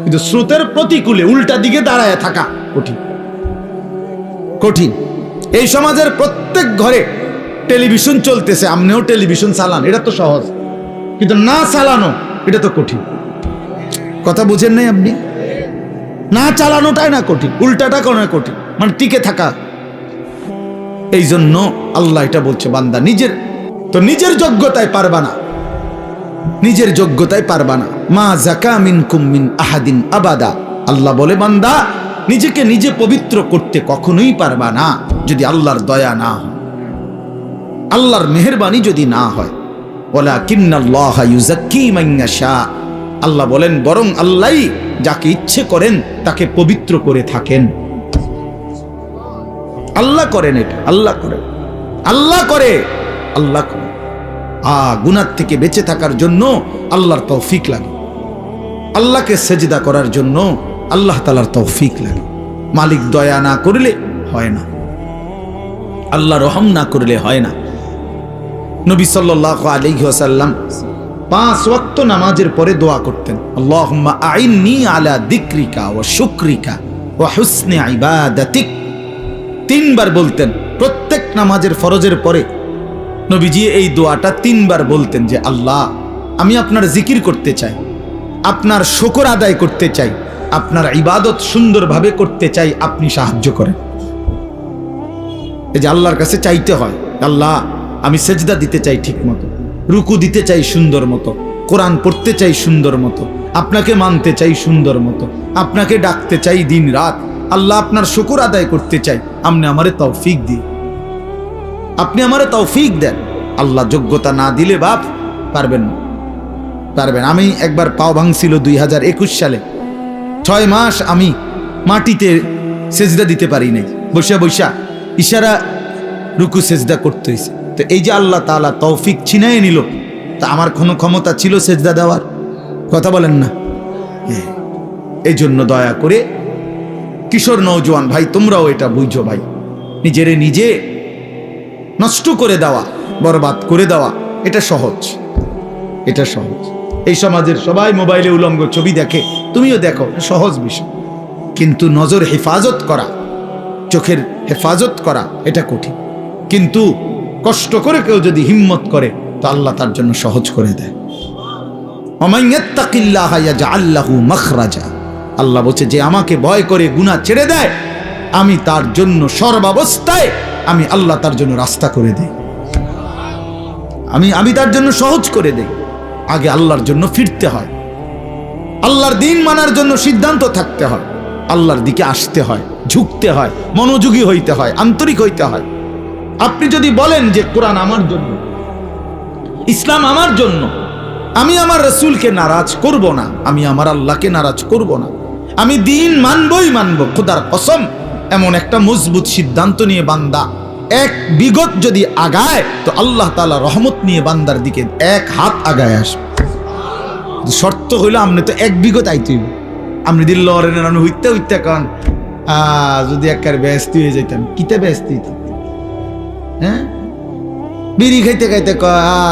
কিন্তু স্রোতের প্রতিকূলে উল্টা দিকে দাঁড়ায় থাকা কঠিন। কঠিন। এই সমাজের প্রত্যেক ঘরে টেলিভিশন চলতেছে, আপনিও টেলিভিশন চালান, এটা তো সহজ, কিন্তু না চালানো এটা তো কঠিন। কথা বুঝেন নাই আপনি? না চালানোটাই না কঠিন, উল্টাটা কোনো কঠিন, মানে টিকে থাকা। এই জন্য আল্লাহ এটা বলছে, বান্দা নিজের যোগ্যতায় পারবা না, নিজের যোগ্যতায় পারবা না। মা যাকা মিনকুম মিন আহাদিন আবাদা। আল্লাহ বলে, বান্দা নিজেকে নিজে পবিত্র করতে কখনোই পারবা না যদি আল্লাহর দয়া না হয়, আল্লাহর মেহেরবানি যদি না হয়। ওয়ালাকিন্নাল্লাহা ইউযাক্কি মান ইয়াশা। আল্লাহ বলেন, বরং আল্লাহই যাকে ইচ্ছে করেন তাকে পবিত্র করে থাকেন। আল্লাহ করেন এটা, আল্লাহ করেন, আল্লাহ করে, আল্লাহ করে। গুনাহ থেকে বেঁচে থাকার জন্য আল্লাহর তৌফিক লাগে, আল্লাহকে সেজদা করার জন্য আল্লাহ তাআলার তৌফিক লাগে। মালিক দয়া না করলে হয় না, আল্লাহ রহম না করলে হয় না। নবী সাল্লাল্লাহু আলাইহি ওয়াসাল্লাম 5 ওয়াক্ত নামাজের পরে দোয়া করতেন, আল্লাহুম্মা আইন্নি আলা যিকরিকা ওয়া শুকরিকা ওয়া হুসনি ইবাদাতিক। 3 বার বলতেন প্রত্যেক নামাজের ফরজের পরে। নবীজি এই দোয়াটা 3 বার বলতেন যে, আল্লাহ আমি আপনার জিকির করতে চাই, আপনার শুকর আদায় করতে চাই, আপনার ইবাদত সুন্দরভাবে করতে চাই, আপনি সাহায্য করেন। এই যে আল্লাহর কাছে চাইতে হয়, আল্লাহ আমি সেজদা দিতে চাই ঠিক মতো, রুকু দিতে চাই সুন্দর মতো, কোরআন পড়তে চাই সুন্দর মতো, আপনাকে মানতে চাই সুন্দর মতো, আপনাকে ডাকতে চাই দিন রাত। আল্লাহ আপনার শুকর আদায় করতে চাই, আপনি আমারে তৌফিক দিন, আপনি আমারে তৌফিক দেন। আল্লাহ যোগ্যতা না দিলে বাপ পারবেন না, পারবেন। আমি একবার পাও ভাঙছিল 2021 সালে, 6 মাস আমি মাটিতে সেজদা দিতে পারি নাই, বসে বসা ইশারা রুকু সেজদা করতে হয়েছে। তো এই যে আল্লাহ তাআলা তৌফিক ছিনায় নিল, তা আমার কোনো ক্ষমতা ছিল সেজদা দেওয়ার? কথা বলেন না। এই জন্য দয়া করে কিশোর নওজোয়ান ভাই, তোমরাও এটা বুঝো ভাই, নিজেরে নিজে নষ্ট করে দেওয়া, বরবাদ করে দেওয়া এটা সহজ, এটা সহজ। এই সমাজের সবাই মোবাইলে উলঙ্গ ছবি দেখে, তুমিও দেখো, সহজ বিষয়। কিন্তু নজর হেফাজত করা, চোখের হেফাজত করা এটা কঠিন। কিন্তু কষ্ট করে কেউ যদি হিম্মত করে তো আল্লাহ তার জন্য সহজ করে দেয়। ওমান ইয়াত্তাকিল্লাহা ইয়াজআল লাহু মাখরাজা। আল্লাহ বলছে, যে আমাকে ভয় করে গুনাহ ছেড়ে দেয়, আমি তার জন্য সর্বাবস্থায় আমি আল্লাহ তার জন্য রাস্তা করে দেই, আমি তার জন্য সহজ করে দেই। আগে আল্লাহর জন্য ফিরতে হয়, আল্লাহর দ্বীন মানার জন্য সিদ্ধান্ত থাকতে হয়, আল্লাহর দিকে আসতে হয়, ঝুঁকতে হয়, মনোযোগী হইতে হয়, আন্তরিক হইতে হয়। আপনি যদি বলেন যে কোরআন আমার জন্য, ইসলাম আমার জন্য, আমি আমার রাসূলকে নারাজ করব না, আমি আমার আল্লাহকে নারাজ করব না, আমি দ্বীন মানবই মানব, খোদার কসম, এমন একটা মজবুত সিদ্ধান্ত নিয়ে বান্দা 1 বিগত যদি আগায়, তো আল্লাহ তাআলা রহমত নিয়ে বান্দার দিকে 1 হাত আগায় আসবে। শর্ত হইল আপনি তো 1 বিগত আইতেই, আপনি দিল আমি হইতে হইতে কারণ যদি একবার ব্যস্ত হয়ে যাইতাম, কিতে ব্যস্ত হইতাম? হ্যাঁ, বিড়ি খাইতে খাইতে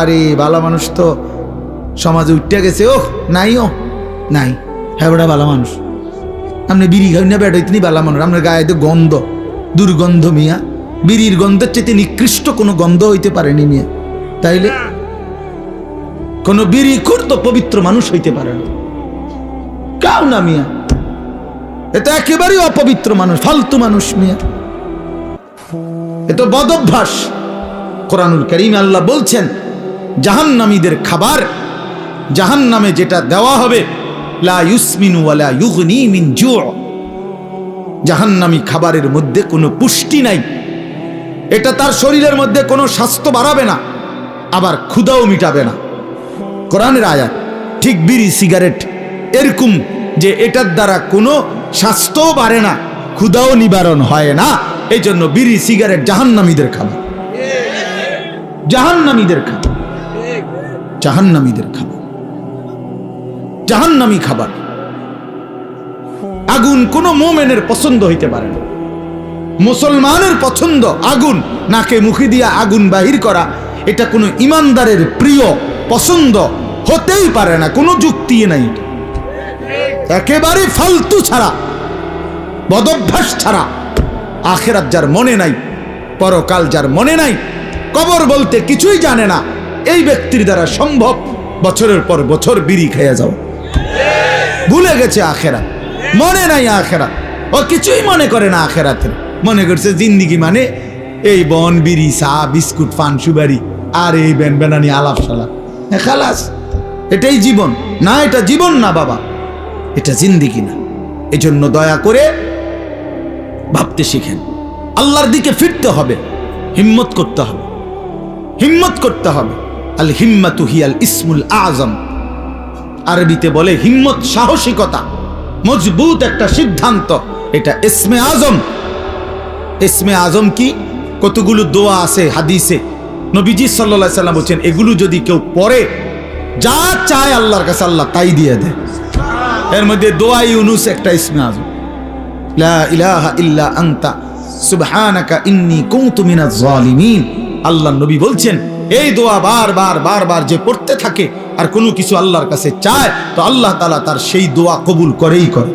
আরে ভালো মানুষ তো সমাজে উঠতে গেছে, ও নাই, ও নাই, হ্যাঁ বেটা ভালো মানুষ। আপনি বিড়ি খাই না বেটা, ইতনি ভালো মানুষ, আপনার গায়ে তো গন্ধ, দুর্গন্ধ মিয়া, বিড়ির গন্ধের চেয়ে নিকৃষ্ট কোনো গন্ধ হইতে পারেনি মিয়া। তাইলে কোন বিড়ি তো পবিত্র মানুষ হইতে পারে না, কাউ না মিয়া, এটা একেবারেই অপবিত্র মানুষ, ফালতু মানুষ মিয়া। এ তো বদ অভ্যাস। কোরআনুল কারীমে আল্লাহ বলছেন জাহান্নামীদের খাবার, জাহান্নামে যেটা দেওয়া হবে, লা ইউসমিনু ওয়ালা ইউগনি মিন জু'। জাহান্নামী খাবারের মধ্যে কোনো পুষ্টি নাই, এটা তার শরীরের মধ্যে কোনো স্বাস্থ্য বাড়াবে না, আবার ক্ষুধাও মিটাবে না। কোরআনের আয়াত। ঠিক বিড়ি সিগারেট এরকম যে এটার দ্বারা কোনো স্বাস্থ্যও বাড়ে না, ক্ষুধাও নিবারণ হয় না। এই জন্য বিড়ি সিগারেট জাহান্নামীদের খাবার, জাহান্নামীদের খাবার, জাহান্নামীদের খাবার, জাহান্নামী খাবার। আগুন কোন মুমিনের পছন্দ হইতে পারে না। মুসলমানের পছন্দ আগুন, নাকে মুখে দিয়া আগুন বাহির করা, এটা কোনো ইমানদারের প্রিয় পছন্দ হতেই পারে না, কোনো যুক্তি নাই। একেবারে ফালতু ছাড়া, বদভ্যাস ছাড়া। আখিরাত যার মনে নাই, পরকাল যার মনে নাই, কবর বলতে কিছুই জানে না, এই ব্যক্তির দ্বারা সম্ভব বছরের পর বছর বিড়ি খেয়ে যাও। ভুলে গেছে আখিরাত, মনে নাই আখিরাত, ও কিছুই মনে করে না আখিরাতের। মনে করছে জিন্দিগি মানে এই বন, বিড়ি, চা, বিস্কুট, পান, সুপারি আর এই বেন বেনানি আলাপ সালাপ, খালাস, এটাই জীবন। না, এটা জীবন না বাবা, এটা জিন্দিগি না। এজন্য দয়া করে ভাবতে শিখেন, আল্লাহর দিকে ফিরতে হবে, হিম্মত করতে হবে, হিম্মত করতে হবে। আল হিম্মাতু হিয়াল ইসমুল আযম। আরবিতে বলে হিম্মত সাহসিকতা, মজবুত একটা সিদ্ধান্ত, এটা ইসমে আজম। ইসমে আজম কি? কতগুলো দোয়া আছে হাদিসে, নবীজি সাল্লাল্লাহু আলাইহি সাল্লাম বলেন এগুলো যদি কেউ পড়ে, যা চায় আল্লাহর কাছে আল্লাহ তাই দিয়ে দেয়। এর মধ্যে দোয়া ইউনুস একটা ইসমে আজম, লা ইলাহা ইল্লা আনতা সুবহানাকা ইন্নী কুনতু মিনাজ জালিমিন। আল্লাহর নবী বলছেন এই দোয়া বারবার বারবার যে পড়তে থাকে আর কোনো কিছু আল্লাহর কাছে চায়, তো আল্লাহ তাআলা তার সেই দোয়া কবুল করেই করে।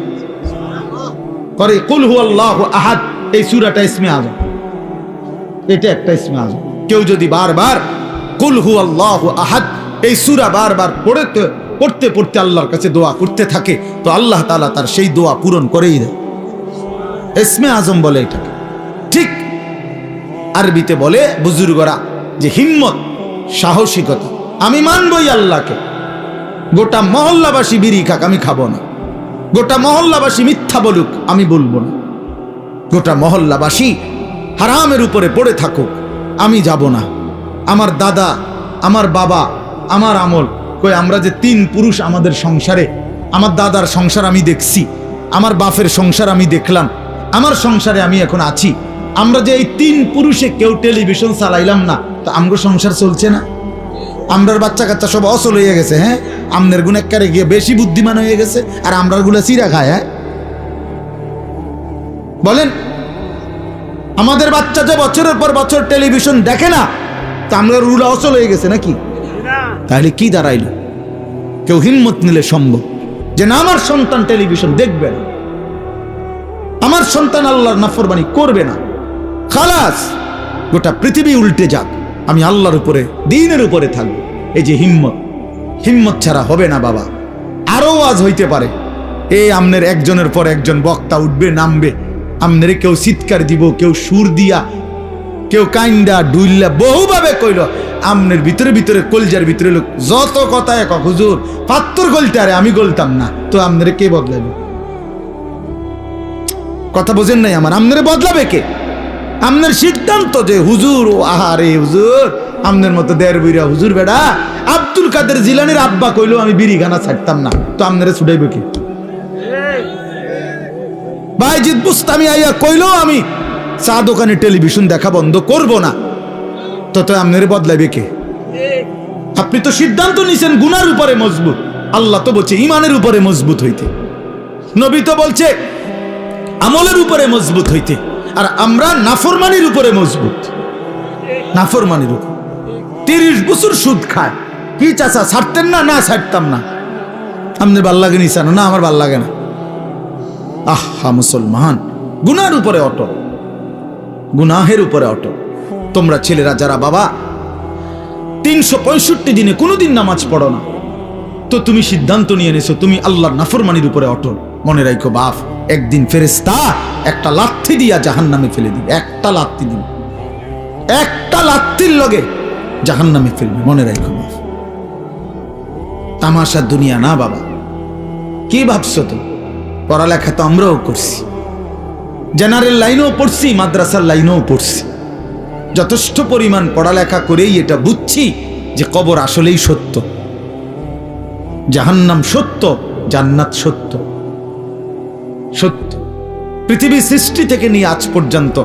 কুল হুয়াল্লাহু আহাদ, এই সূরাটা ইসমে আজম, এটা একটা ইসমে আজম। কেউ যদি বারবার কুল হুয়াল্লাহু আহাদ এই সূরা বারবার পড়তে পড়তে আল্লাহর কাছে দোয়া করতে থাকে, তো আল্লাহ তাআলা তার সেই দোয়া পূরণ করেই দেয়। ইসমে আজম বলে এটাকে। ঠিক আরবিতে বলে বুজুর্গরা যে হিম্মত, সাহসিকতা। আমি মানবই আল্লাহকে, গোটা মহল্লাবাসী বিড়ি খাক আমি খাবো না, গোটা মহল্লাবাসী মিথ্যা বলুক আমি বলবো না, গোটা মহল্লাবাসী হারামের উপরে পড়ে থাকুক আমি যাব না। আমার দাদা, আমার বাবা, আমার আমল, কই আমরা যে 3 পুরুষ আমাদের সংসারে, আমার দাদার সংসার আমি দেখছি, আমার বাপের সংসার আমি দেখলাম, আমার সংসারে আমি এখন আছি। আমরা যে এই 3 পুরুষে কেউ টেলিভিশন চালাইলাম না, তো আমগো সংসার চলছে না? আমরার বাচ্চা কাচ্চা সব অসল হয়ে গেছে। হ্যাঁ, আমনের গুণেকারে গিয়ে বেশি বুদ্ধিমান হয়ে গেছে, আর আমরার গুলা চিরা খায়। হ্যাঁ বলেন, আমাদের বাচ্চা যে বছরের পর বছর টেলিভিশন দেখে না, তা আমরা রুলা অসল হয়ে গেছে নাকি? তাহলে কি দাঁড়াইল? কেউ হিম্মত নিলে সম্ভব যে না, আমার সন্তান টেলিভিশন দেখবে না, আমার সন্তান আল্লাহর নাফরমানি করবে না, খালাস গোটা পৃথিবী উল্টে যাক, আমি আল্লাহর উপরে, দ্বীনের উপরে থাকবো। এই যে হিম্মত, হিম্মত ছাড়া হবে না বাবা। আরো আজ হইতে পারে এই আমনের একজনের পর একজন বক্তা উঠবে, নামবে, আমনের কেউ চিৎকার দিব, কেউ সুর দিয়া, কেউ কাইন্দা ডুইল্লা বহুভাবে কইল, আমনের ভিতরে ভিতরে কলজার ভিতরে লোক যত কথা এক হুজুর পাত্তর গলতে, আরে আমি গলতাম না, তো আমনের কে বদলাবে? কথা বোঝেন নাই আমার? আমনের বদলাবে কে? আমনের সিদ্ধান্ত যে হুজুর, ও আহারে হুজুর, আমনের মতো দেড় বুইরা হুজুর বেড়া আব্দুল কাদের জিলানির আব্বা কইলো আমি বিড়ি খানা ছাড়তাম না, তো আমনের ছুটাইবে কে? বাইজিদ বুস্তামি আইয়া কইলো আমি চা দোকানে টেলিভিশন দেখা বন্ধ করব না, তো আমনের বদলাইবে কে? আপনি তো সিদ্ধান্ত নিছেন গুনার উপরে মজবুত, আল্লাহ তো বলছে ইমানের উপরে মজবুত হইতে, নবী তো বলছে আমলের উপরে মজবুত হইতে, আর আমরা নাফরমানির উপরে মজবুত, নাফরমানির উপর। 30 বছর সুদ খায়, কি চাচা ছাড়তেন না? না ছাড়তাম না। আপনার ভাল লাগে নি? না আমার ভাল লাগে না। আহা মুসলমান, গুনার উপরে অটল, গুনাহের উপরে অটল। তোমরা ছেলেরা যারা বাবা 365 দিনে কোনোদিন নামাজ পড়ো না, তো তুমি সিদ্ধান্ত নিয়ে নিছো তুমি আল্লাহর নাফরমানির উপরে অটল। মনে রাখো বাপ, একদিন ফেরেশতা একটা লাথি দিয়া জাহান্নামে ফেলে দিবে, একটা লাথি দিবে। একটা লাত্তির লগে জাহান্নামে ফেলবে, মনে রাখো। তামাশা দুনিয়া না বাবা। কি ভাবছো তো? পড়ালেখা তো আমরাও করছি, জেনারেল লাইনেও পড়ছি, মাদ্রাসার লাইনেও পড়ছি। যথেষ্ট পরিমাণ পড়ালেখা করেই এটা বুঝছি যে কবর আসলেই সত্য, জাহান্নাম সত্য, জান্নাত সত্য। সত্য। পৃথিবী সৃষ্টি থেকে নিয়ে আজ পর্যন্ত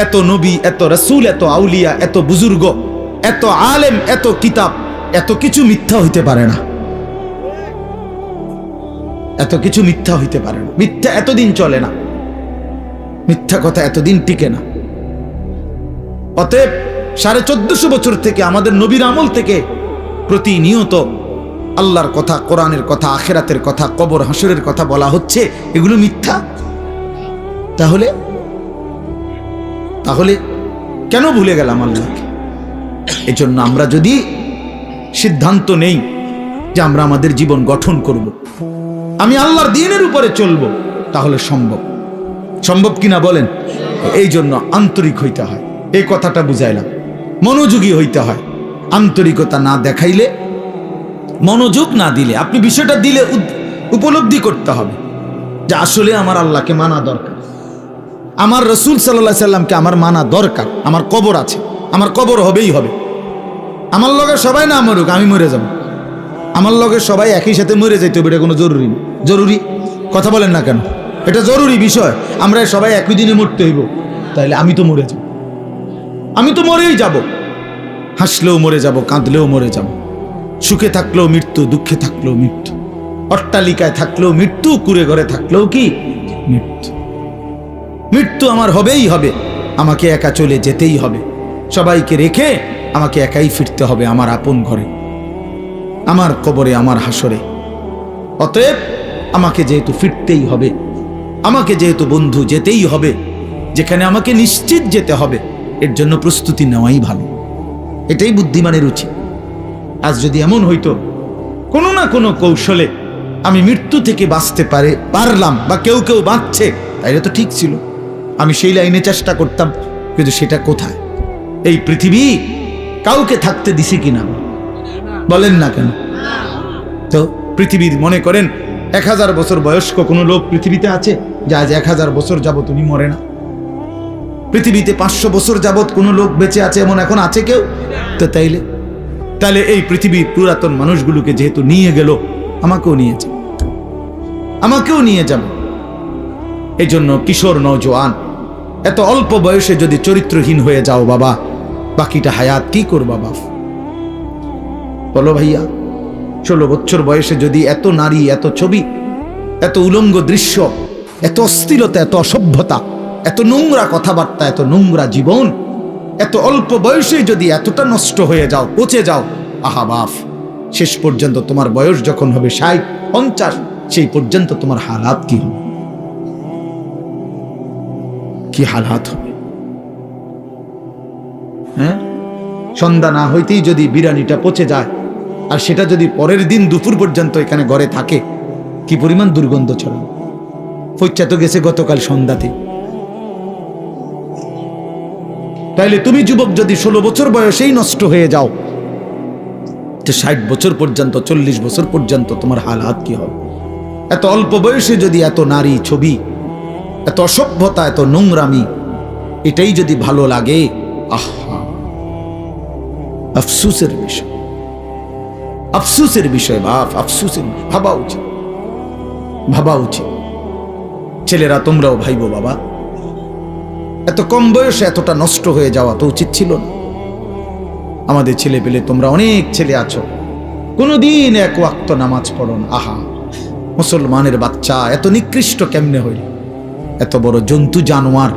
এত নবী, এত রাসূল, এত আউলিয়া, এত বুজুর্গ, এত আলেম, এত কিতাব, এত কিছু মিথ্যা হইতে পারে না। এত কিছু মিথ্যা হইতে পারে না। মিথ্যা এতদিন চলে না, মিথ্যা কথা এতদিন টিকে না। অতএব 1450 বছর থেকে আমাদের নবীর আমল থেকে প্রতিনিয়ত আল্লাহর কথা, কোরআনের কথা, আখিরাতের কথা, কবর হাসরের কথা বলা হচ্ছে, এগুলো মিথ্যা। তাহলে তাহলে কেন ভুলে গেলাম আল্লাহকে? এই জন্য আমরা যদি সিদ্ধান্ত নেই যে আমরা আমাদের জীবন গঠন করব, আমি আল্লাহর দ্বীনের উপরে চলব, তাহলে সম্ভব। সম্ভব কিনা বলেন? এই জন্য আন্তরিক হইতে হয়, এই কথাটা বুঝাইলাম। মনোযোগী হইতে হয়। আন্তরিকতা না দেখাইলে, মনোযোগ না দিলে, আপনি বিষয়টা দিলে উপলব্ধি করতে হবে যে আসলে আমার আল্লাহকে মানা দরকার, আমার রসুল সাল্লাল্লাহু আলাইহি সাল্লামকে আমার মানা দরকার। আমার কবর আছে, আমার কবর হবেই হবে। আমার লগে সবাই না মরুক, আমি মরে যাব। আমার লগে সবাই একই সাথে মরে যাইতে হবে, এটা কোনো জরুরি না। জরুরি কথা বলেন না কেন? এটা জরুরি বিষয়। আমরা সবাই একই দিনে মরতে হইব, তাইলে আমি তো মরে যাব, আমি তো মরেই যাব। হাসলেও মরে যাব, কাঁদলেও মরে যাব। সুখে থাকলেও মৃত্যু, দুঃখে থাকলেও মৃত্যু, অট্টালিকায় থাকলেও মৃত্যু, কুড়ে ঘরে থাকলেও কি মৃত্যু। মৃত্যু আমার হবেই হবে, আমাকে একা চলে যেতেই হবে। সবাইকে রেখে আমাকে একাই ফিরতে হবে আমার আপন ঘরে, আমার কবরে, আমার হাসরে। অতএব আমাকে যেহেতু ফিরতেই হবে, আমাকে যেহেতু বন্ধু যেতেই হবে, যেখানে আমাকে নিশ্চিত যেতে হবে, এর জন্য প্রস্তুতি নেওয়াই ভালো। এটাই বুদ্ধিমানের উচিত। আজ যদি এমন হইতো কোনো না কোনো কৌশলে আমি মৃত্যু থেকে বাঁচতে পারলাম, বা কেউ কেউ বাঁচছে, তাইলে তো ঠিক ছিল, আমি সেই লাইনে চেষ্টা করতাম। কিন্তু সেটা কোথায়? এই পৃথিবী কাউকে থাকতে দিছে কিনা বলেন না কেন? তো পৃথিবীর মনে করেন 1000 বছর বয়স্ক কোনো লোক পৃথিবীতে আছে যে আজ 1000 বছর যাবত উনি মরে না? পৃথিবীতে 500 বছর যাবত কোনো লোক বেঁচে আছে এমন এখন আছে কেউ? তো তাইলে এই পৃথিবীর পুরাতন মানুষগুলোকে যেহেতু নিয়ে গেল, আমাকেও নিয়েছে, আমাকেও নিয়ে যাবে। এই জন্য কিশোর নওজোয়ান, এত অল্প বয়সে যদি চরিত্রহীন হয়ে যাও বাবা, বাকিটা হায়াত কি করবা বাপ? বলো ভাইয়া, 16 বছর বয়সে যদি এত নারী, এত ছবি, এত উলঙ্গ দৃশ্য, এত অস্থিরতা, এত অসভ্যতা, এত নোংরা কথাবার্তা, এত নোংরা জীবন, এত অল্প বয়সে যদি এতটা নষ্ট হয়ে যাও, পচে যাও, আহা বাপ, শেষ পর্যন্ত তোমার বয়স যখন হবে 60, 50, সেই পর্যন্ত তোমার হালাত কি হবে? কি হালাত হবে? হ্যাঁ, সন্ধ্যা না হইতেই যদি বিরিয়ানিটা পচে যায়, আর সেটা যদি পরের দিন দুপুর পর্যন্ত এখানে ঘরে থাকে, কি পরিমাণ দুর্গন্ধ ছড়াবে। পচা তো গেছে গতকাল সন্ধ্যাতে। তাইলে তুমি যুবক যদি 16 বছর বয়সেই নষ্ট হয়ে যাও, তো 60 বছর পর্যন্ত, 40 বছর পর্যন্ত তোমার হালাত কি হবে? এত অল্প বয়সে যদি এত নারী ছবি, এত অসভ্যতা, এত নোংরামি, এটাই যদি ভালো লাগে, আহা, আফসোসের বিষয়, আফসোসের বিষয় বাপ, আফসোসের। ভাবা উচিত, ভাবা উচিত। ছেলেরা তোমরাও ভাইবো বাবা, এত কম বয়সে এতটা নষ্ট হয়ে যাওয়া তো উচিত ছিল না। আমাদের ছেলে পেলে, তোমরা অনেক ছেলে আছো, কোনোদিন এক ওয়াক্ত নামাজ পড়ো না। আহা, মুসলমানের বাচ্চা এত নিকৃষ্ট কেমনে হইল? এত বড় জন্তু জানোয়ার,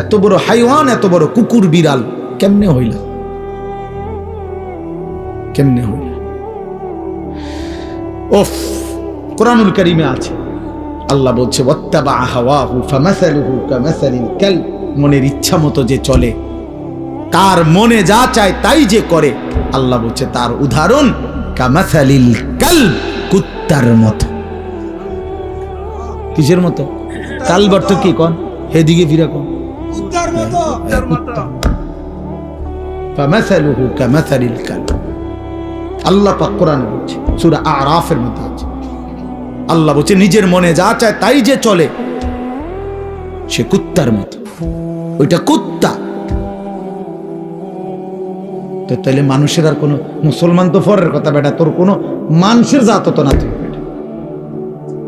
এত বড় হাইওয়ান, এত বড় কুকুর বিড়াল কেমনে হইল? কেমনে হইল? ওফ, কোরআনুল কারীমে আছে, আল্লাহ বলছে ওয়াত্তাবা হাওয়াহু ফামাসালুহু কামাসালিল কালব, মনের ইচ্ছা মতো যে চলে, কার মনে যা চায় তাই যে করে, আল্লাহ বলছে তার উদাহরণ কামাসালিল কালব, কুত্তার মতো। কিসের মতো? কালব অর্থ কি কোন? এদিকে ফিরে কোন, কুত্তার মতো। ফামাসালুহু কামাসালিল কালব। আল্লাহ পাক কোরআনে বলছে, সূরা আরাফের মধ্যে আছে। আল্লাহ বলছে নিজের মনে যা চায় তাই যে চলে, সে কুত্তার মতো। ওইটা কুত্তা। তো তাইলে মানুষের আর কোনো, মুসলমান তো ফরের কথা বেটা, তোর কোনো মানুষের জাত তো না, তুই বেটা,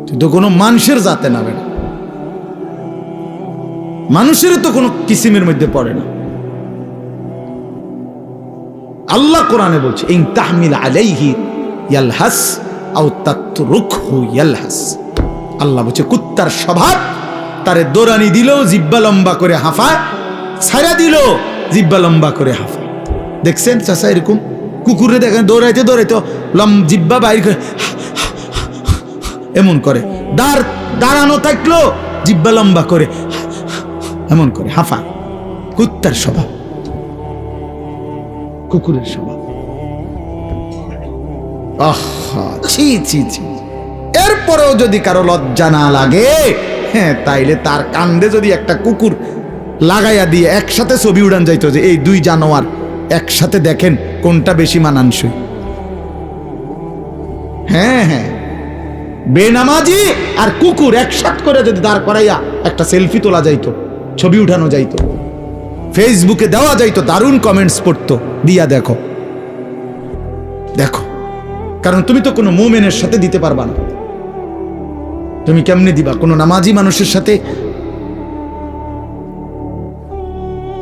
তুই তো কোনো মানুষের জাতে না বেটা, মানুষের তো কোনো কিসিমের মধ্যে পড়ে না। আল্লাহ কোরআনে বলছে, ইন তাহমিল আলাইহি ইয়ালহাস আও তাতরুকহু ইয়ালহাস। আল্লাহ বলছে কুত্তার স্বভাব, তারে দৌড়ানি দিলেও জিব্বা লম্বা করে হাঁফায়, ছাইরা দিল জিব্বা লম্বা করে হাঁফায়। দেখছেন চাচা এরকম কুকুরে দেখেন দৌড়াইতে দৌড়াইতে জিব্বা বাইর করে এমন করে, দাঁড়ানো থাকলো জিব্বা লম্বা করে এমন করে হাঁফায়। কুত্তার স্বভাব, কুকুরের স্বভাব। আহা, ছি ছি ছি। এরপরেও যদি কারো লজ্জা না লাগে, হ্যাঁ, তাইলে তার কান্দে যদি একটা কুকুর লাগাইয়া দিয়ে একসাথে ছবি উড়ান যাইতো, যে এই দুই জানোয়ার একসাথে দেখেন কোনটা বেশি মানানসই। হ্যাঁ হ্যাঁ, বেনামাজি আর কুকুর একসাথে করে যদি দাঁড় করাইয়া একটা সেলফি তোলা যাইতো, ছবি উঠানো যাইতো, ফেসবুকে দেওয়া যাইতো, দারুণ কমেন্টস পড়তো, দিয়া দেখো দেখো। কারণ তুমি তো কোনো মুমিনের সাথে দিতে পারবা না, তুমি কেমনে দিবা কোনো নামাজি মানুষের সাথে?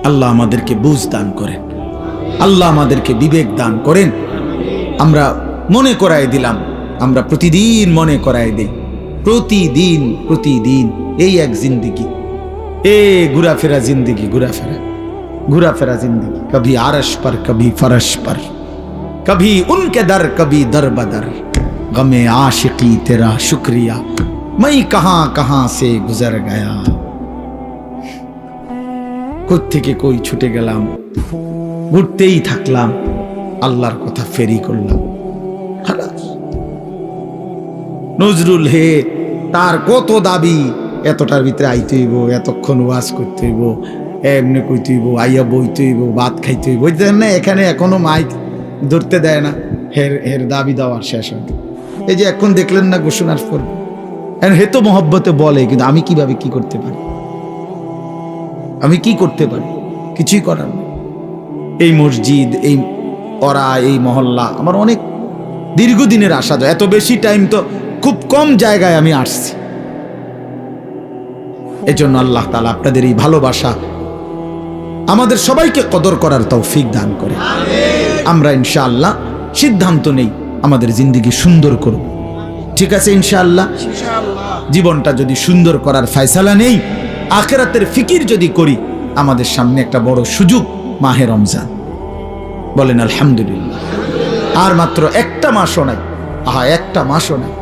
আল্লাহ আমাদেরকে বুঝ দান করেন, আল্লাহ আমাদেরকে বিবেক দান করেন। আমরা মনে করাই দিলাম, আমরা প্রতিদিন মনে করাই দিই, প্রতিদিন প্রতিদিন এই এক জিন্দিগি, ঘুরাফেরা জিন্দিগি, ঘুরাফেরা জিন্দিগি। কभी आरश पर कभी फरश पर, कभी उनके दर कभी दर बदर, गमे आशिकी तेरा शुक्रिया मैं कहां कहां से गुजर गया। কোত্থেকে কই ছুটে গেলাম, ঘুরতেই থাকলাম, আল্লাহর কথা ফেরি করলাম। নজরুল হে, তার কত দাবি, এতটার ভিতরে আইতে হইব, এতক্ষণ ওয়াজ করতে হইব, এমনি কইতে হইব, আইয়া বইতে হইব, ভাত খাইতে হইব। বুঝতেন না, এখানে এখনো মাইক ধরতে দেয় না, হের দাবি দেওয়ার শেষ হয়। এই যে এখন দেখলেন না ঘোষণার পর, হে তো মহব্বতে বলে, কিন্তু আমি কিভাবে কি করতে পারি, আমি কি করতে পারি? কিছুই করার নেই। এই মসজিদ, এই ওরা, এই মহল্লা আমার অনেক দীর্ঘদিনের আশা। এত বেশি টাইম তো খুব কম জায়গায় আমি আসছি। এজন্য আল্লাহ তাআলা আপনাদের এই ভালোবাসা আমাদের সবাইকে কদর করার তৌফিক দান করে। আমরা ইনশাআল্লাহ সিদ্ধান্ত নেই আমাদের জিন্দেগি সুন্দর করব, ঠিক আছে? ইনশাআল্লাহ জীবনটা যদি সুন্দর করার ফয়সালা নেই, আখিরাতের ফিকির যদি করি, আমাদের সামনে একটা বড় সুযোগ মাহে রমজান। বলেন আলহামদুলিল্লাহ। আর মাত্র একটা মাসও নাই, একটা মাসও নাই।